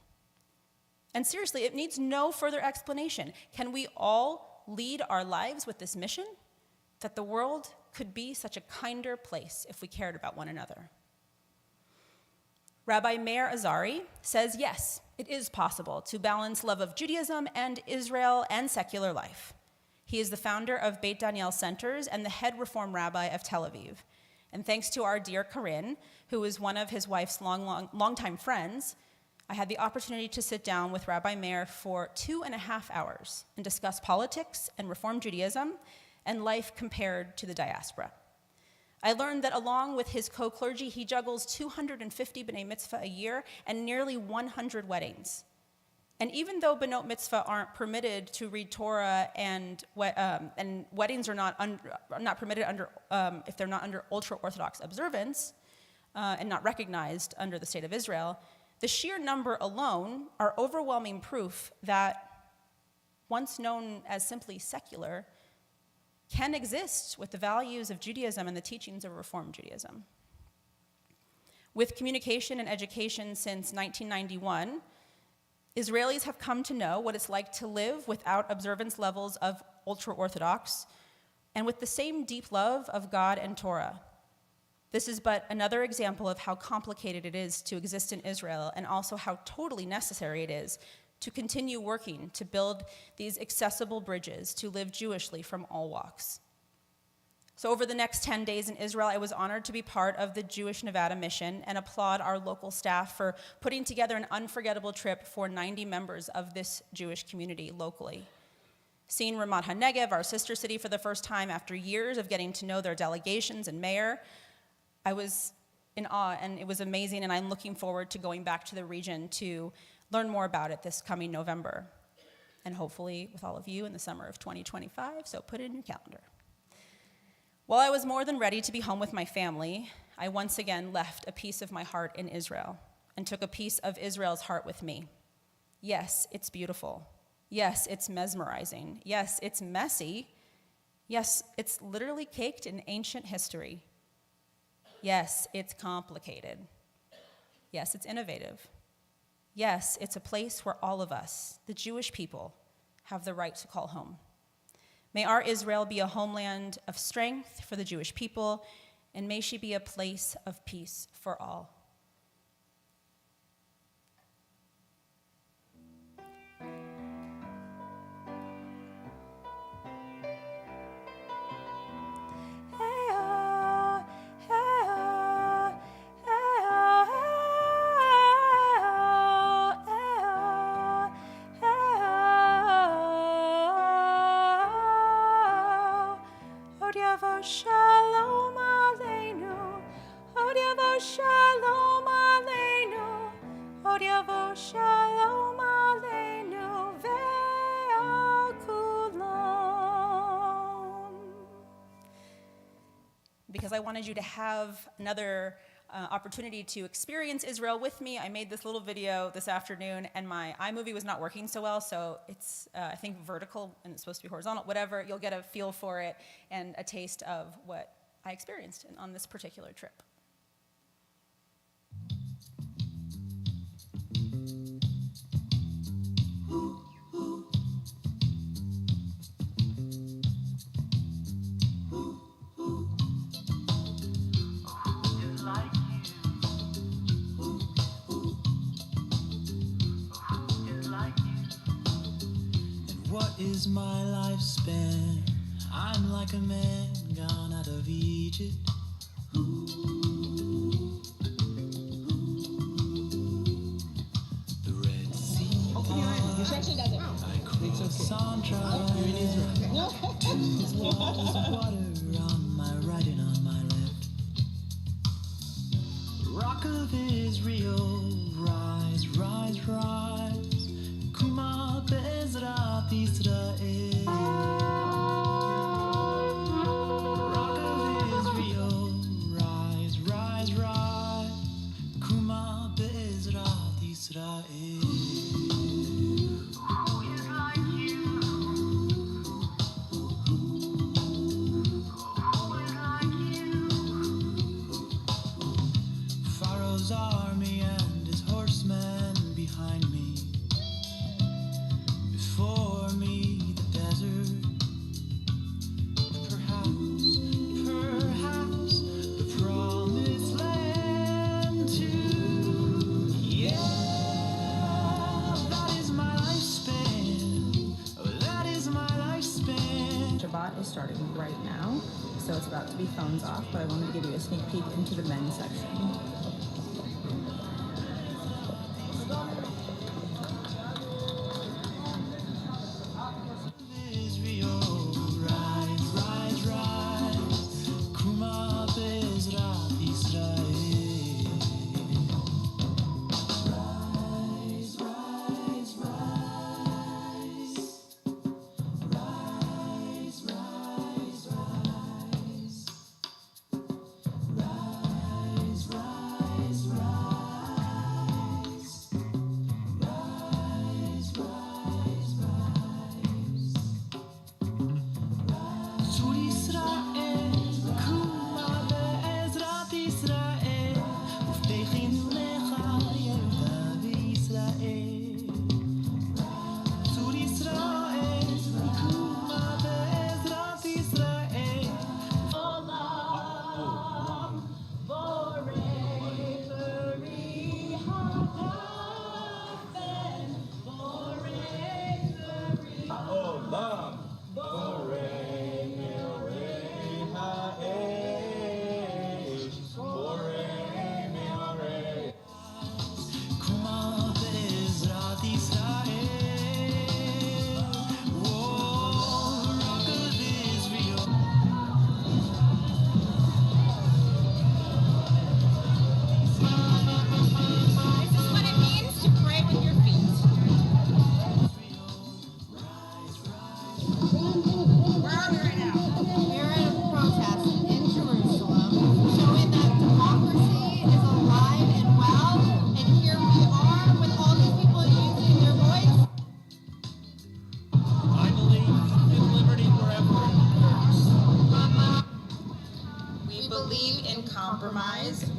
And seriously, it needs no further explanation. Can we all lead our lives with this mission? That the world could be such a kinder place if we cared about one another. Rabbi Meir Azari says, yes, it is possible to balance love of Judaism and Israel and secular life. He is the founder of Beit Daniel Centers and the head Reform rabbi of Tel Aviv. And thanks to our dear Corinne, who is one of his wife's longtime friends, I had the opportunity to sit down with Rabbi Meir for 2.5 hours and discuss politics and Reform Judaism and life compared to the diaspora. I learned that along with his co-clergy, he juggles 250 B'nai Mitzvah a year and nearly 100 weddings. And even though B'not Mitzvah aren't permitted to read Torah and weddings are not permitted under, if they're not under ultra-Orthodox observance and not recognized under the State of Israel, the sheer number alone are overwhelming proof that once known as simply secular, can exist with the values of Judaism and the teachings of Reform Judaism. With communication and education since 1991, Israelis have come to know what it's like to live without observance levels of ultra-Orthodox and with the same deep love of God and Torah. This is but another example of how complicated it is to exist in Israel and also how totally necessary it is to continue working to build these accessible bridges to live Jewishly from all walks. So over the next 10 days in Israel, I was honored to be part of the Jewish Nevada mission and applaud our local staff for putting together an unforgettable trip for 90 members of this Jewish community locally. Seeing Ramat HaNegev, our sister city, for the first time after years of getting to know their delegations and mayor, I was in awe, and it was amazing, and I'm looking forward to going back to the region to learn more about it this coming November, and hopefully with all of you in the summer of 2025, so put it in your calendar. While I was more than ready to be home with my family, I once again left a piece of my heart in Israel and took a piece of Israel's heart with me. Yes, it's beautiful. Yes, it's mesmerizing. Yes, it's messy. Yes, it's literally caked in ancient history. Yes, it's complicated. Yes, it's innovative. Yes, it's a place where all of us, the Jewish people, have the right to call home. May our Israel be a homeland of strength for the Jewish people, and may she be a place of peace for all. Shalom Aleinu, Od Yavo Shalom Aleinu, Od Yavo Shalom Aleinu, Ve'al Kulam. Because I wanted you to have another opportunity to experience Israel with me, I made this little video this afternoon, and my iMovie was not working so well, so it's, I think, vertical, and it's supposed to be horizontal, whatever. You'll get a feel for it and a taste of what I experienced on this particular trip. What is my lifespan? I'm like a man gone out of Egypt. The Red Sea. I cross on dry. 2 walls of water on my right and on my left. Rock of Israel, rise, rise, rise. Kuma Bezrat Israel. Rock of Israel, rise, rise, rise. Kuma Bezrat Israel. Who is like you? Who is like you? Pharaoh's army and his horsemen behind me. is starting right now. So it's about to be phones off, but I wanted to give you a sneak peek into the men's section.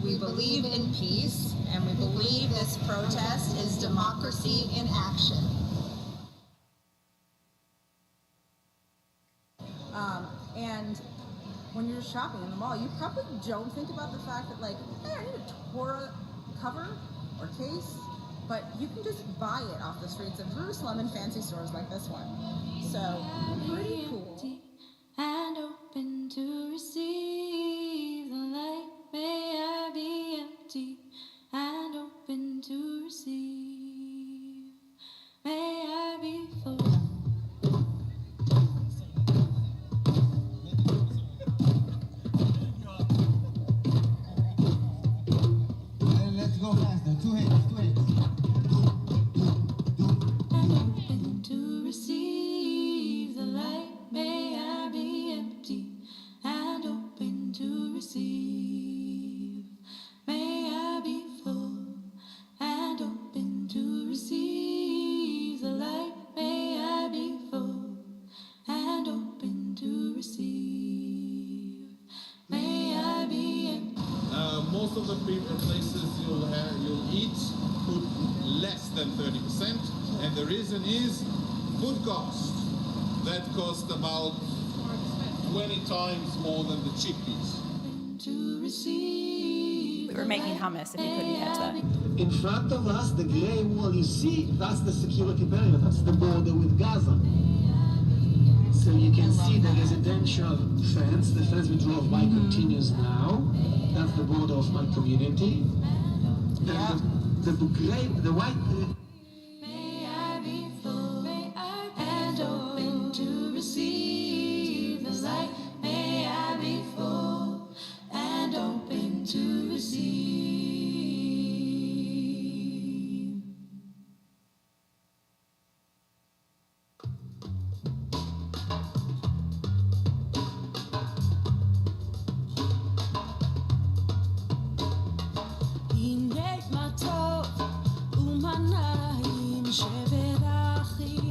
We believe in peace, and we believe this protest is democracy in action. And when you're shopping in the mall, you probably don't think about the fact that, like, hey, I need a Torah cover or case, but you can just buy it off the streets of Jerusalem in fancy stores like this one. So, pretty cool. And open to receive the light. May I be empty and open to receive. May I be full. Let's go faster. Two hands. And open to receive the light. May I be empty and open to receive. May I be full and open to receive the light. May I be full and open to receive. May I be empty. Most of the places you'll eat put less than 30%, and the reason is food cost. That cost about 20 times more than the chickpeas. To receive. We were making hummus if you couldn't catch that. In front of us, the gray wall you see, that's the security barrier, that's the border with Gaza. So you can see the residential fence, the fence we drove by continues now. That's the border of my community. The gray, the white... May I be full and open to receive the light. May I be full and open to receive.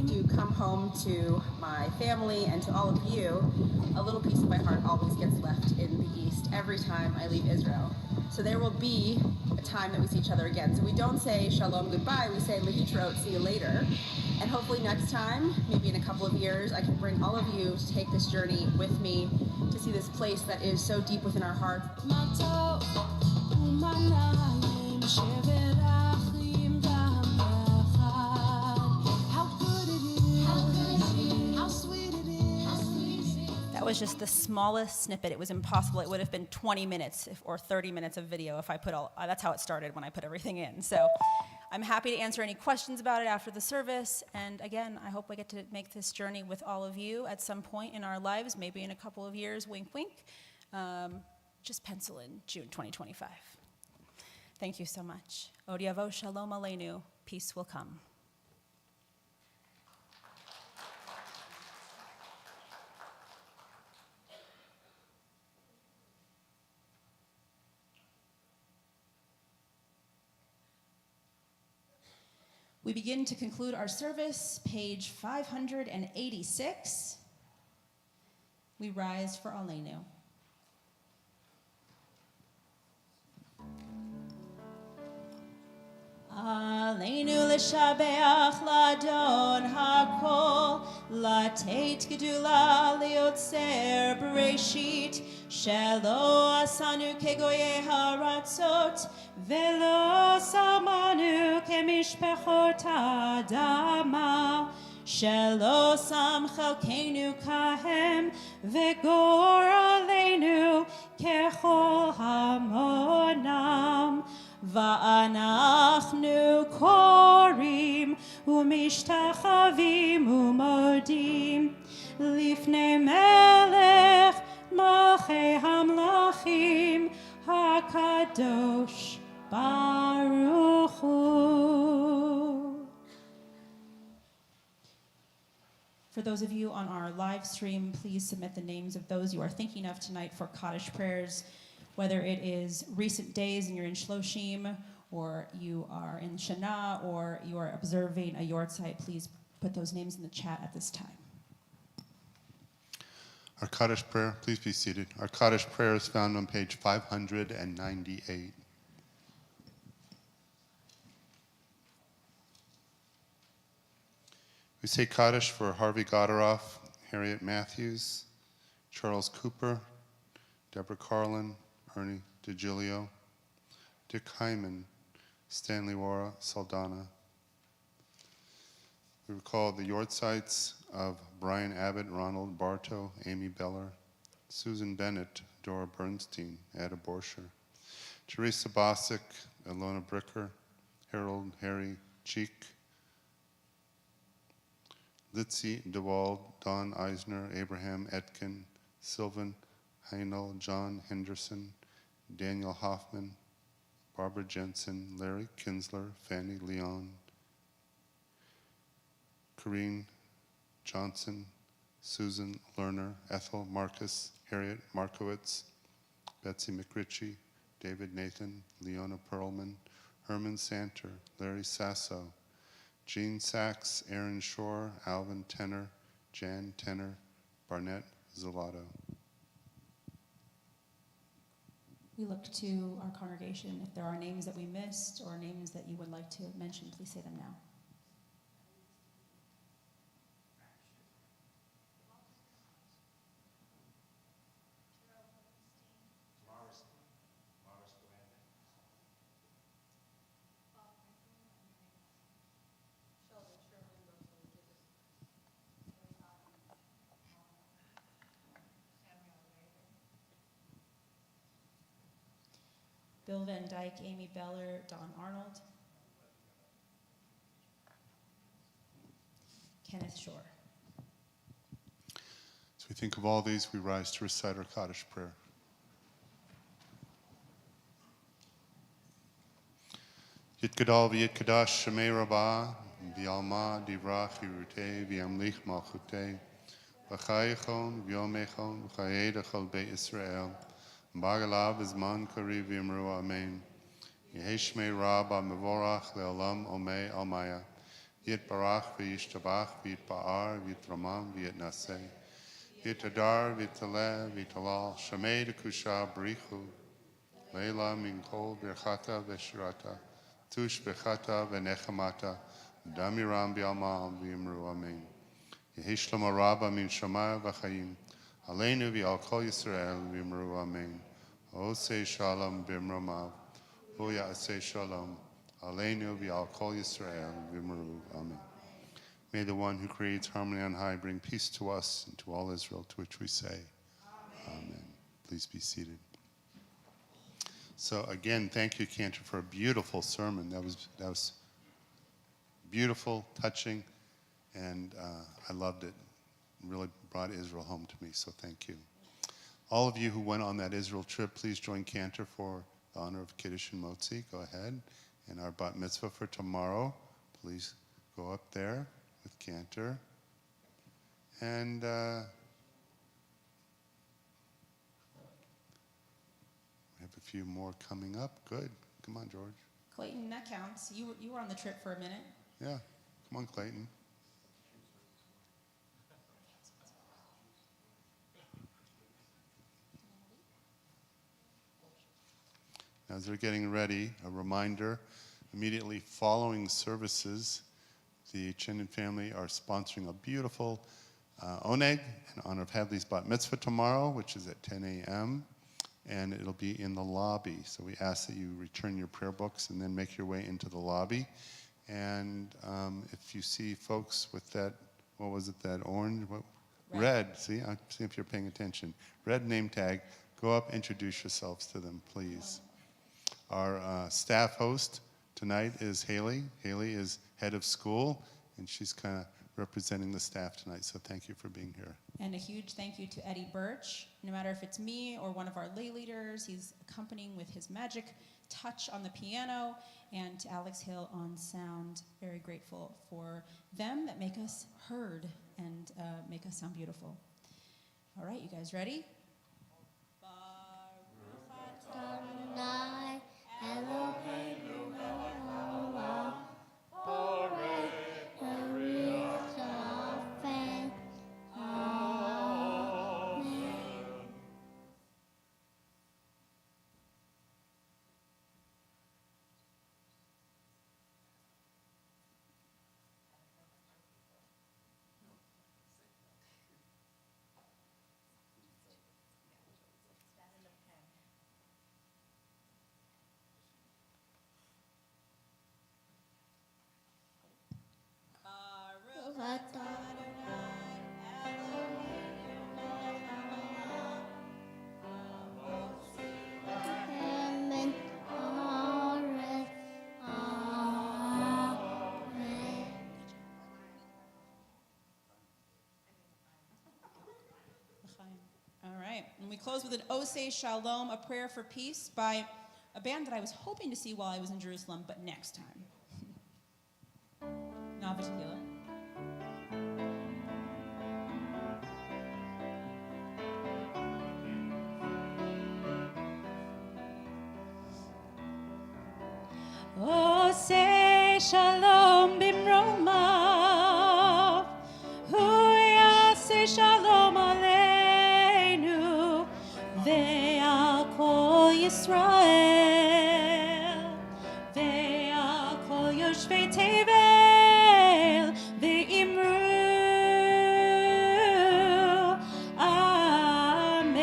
To come home to my family and to all of you, a little piece of my heart always gets left in the East every time I leave Israel. So there will be a time that we see each other again. So we don't say shalom goodbye, we say lehitrot, see you later. And hopefully next time, maybe in a couple of years, I can bring all of you to take this journey with me to see this place that is so deep within our hearts. That was just the smallest snippet. It was impossible. It would have been 20 minutes or 30 minutes of video if I put all, that's how it started when I put everything in. So I'm happy to answer any questions about it after the service. And again, I hope I get to make this journey with all of you at some point in our lives, maybe in a couple of years, wink, wink. Just pencil in June 2025. Thank you so much. Od Yavo Shalom Aleinu. Peace will come. We begin to conclude our service, page 586. We rise for Aleinu. Aleinu l'shabeach l'adon hakol, latet gedula liotzer bereshit, shelo asanu kegoye haratzot, velo samanu kemishpechot adama, shelo sam chelkenu kahem, vegor aleinu kechol hamonam. Va'anachnu korim umishtachavim umodim lifnei melech malchei hamlachim hakadosh baruch hu. For those of you on our live stream, please submit the names of those you are thinking of tonight for Kaddish prayers. Whether it is recent days and you're in Shloshim, or you are in Shana, or you are observing a Yortzeit, please put those names in the chat at this time. Our Kaddish prayer, please be seated. Our Kaddish prayer is found on page 598. We say Kaddish for Harvey Godaroff, Harriet Matthews, Charles Cooper, Deborah Carlin, Ernie DeGilio, Dick Hyman, Stanley Wara, Saldana. We recall the Yortzites of Brian Abbott, Ronald Bartow, Amy Beller, Susan Bennett, Dora Bernstein, Ada Borscher, Teresa Bosick, Ilona Bricker, Harold Harry Cheek, Litzy DeWald, Don Eisner, Abraham Etkin, Sylvan Heinel, John Henderson, Daniel Hoffman, Barbara Jensen, Larry Kinsler, Fanny Leon, Corrine Johnson, Susan Lerner, Ethel Marcus, Harriet Markowitz, Betsy McRitchie, David Nathan, Leona Perlman, Herman Santer, Larry Sasso, Jean Sachs, Aaron Shore, Alvin Tenner, Jan Tenner, Barnett Zalato. We look to our congregation. If there are names that we missed or names that you would like to mention, please say them now. Bill Van Dyke, Amy Beller, Don Arnold. Kenneth Shore. As we think of all these, we rise to recite our Kaddish prayer. Yitkadal v'yitkadash shemei rabbah, v'yalma divrach yirutei v'yamlich malchutei, v'chayechon v'yomechon v'chayed achal beit Yisrael, Bagalav izman kari v'yimru amen. Yeheshmei rabba mevorach le'olam omei almaya. Yitbarach v'yishtabach v'yitba'ar v'yitramam v'yitnaseh. Yitadar v'yitaleh v'yitalal. Shemei dekusha b'richu. Leila min kol birchata v'shirata. Tush b'chata v'nechamata. Damiram v'yalma v'yimru amen. Yehishlam rabba min shamaya v'chayim. Aleinu v'al kol Yisrael v'yimru amen. Osei shalom b'mromav. Ya'aseh shalom. Aleinu v'al kol Yisrael v'yimru amen. May the one who creates harmony on high bring peace to us and to all Israel, to which we say, Amen. Please be seated. So again, thank you, Cantor, for a beautiful sermon. That was beautiful, touching, and I loved it. It really brought Israel home to me, so thank you. All of you who went on that Israel trip, please join Cantor for the honor of Kiddush and Motzi. Go ahead. And our bat mitzvah for tomorrow, please go up there with Cantor. And we have a few more coming up. Good. Come on, George. Clayton, that counts. You were on the trip for a minute. Yeah. Come on, Clayton. As they're getting ready, a reminder, immediately following services, the Chinden family are sponsoring a beautiful oneg in honor of Hadley's bat mitzvah tomorrow, which is at 10 a.m., and it'll be in the lobby. So we ask that you return your prayer books and then make your way into the lobby. And if you see folks with that, what was it, that orange? Red. See if you're paying attention. Red name tag. Go up, introduce yourselves to them, please. Our staff host tonight is Haley. Haley is head of school, and she's kind of representing the staff tonight, so thank you for being here. And a huge thank you to Eddie Birch. No matter if it's me or one of our lay leaders, he's accompanying with his magic touch on the piano, and to Alex Hill on sound. Very grateful for them that make us heard and make us sound beautiful. All right, you guys ready? All right, and we close with an Oseh Shalom, a prayer for peace by a band that I was hoping to see while I was in Jerusalem, but next time. Nava Tequila. Oseh Shalom bimromav, hu yaseh shalom aleinu, ve'al kol Yisrael, ve'al kol yoshvei tevel, ve'imru, Amen.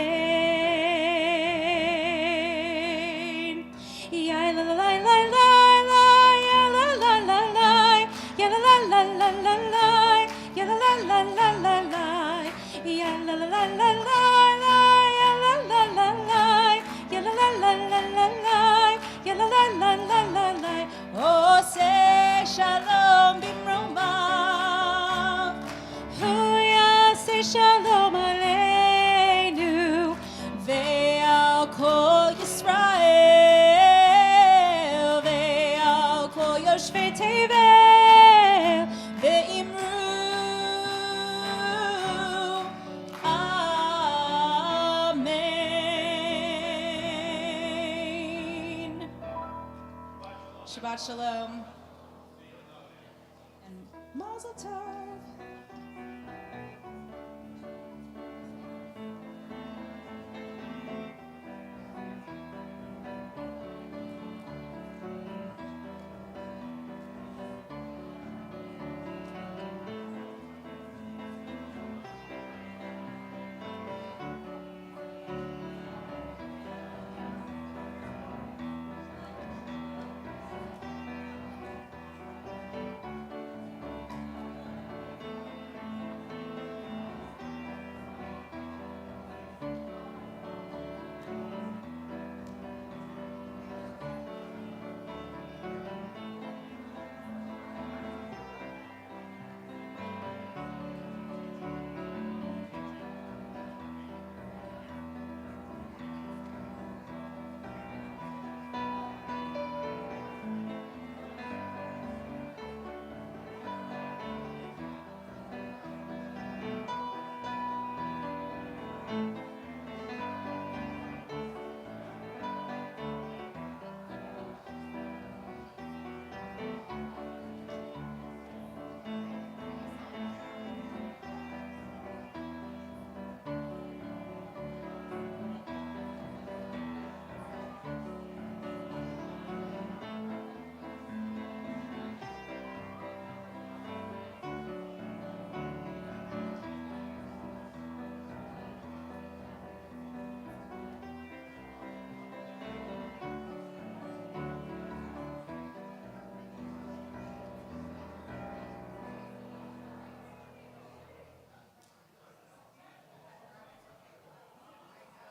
Ya la la la la la. Oseh Shalom bimromav, hu yaseh shalom aleinu, ve'al kol Yisrael, ve'al kol yoshvei tevel, ve'imru, Amen. Shabbat Shalom.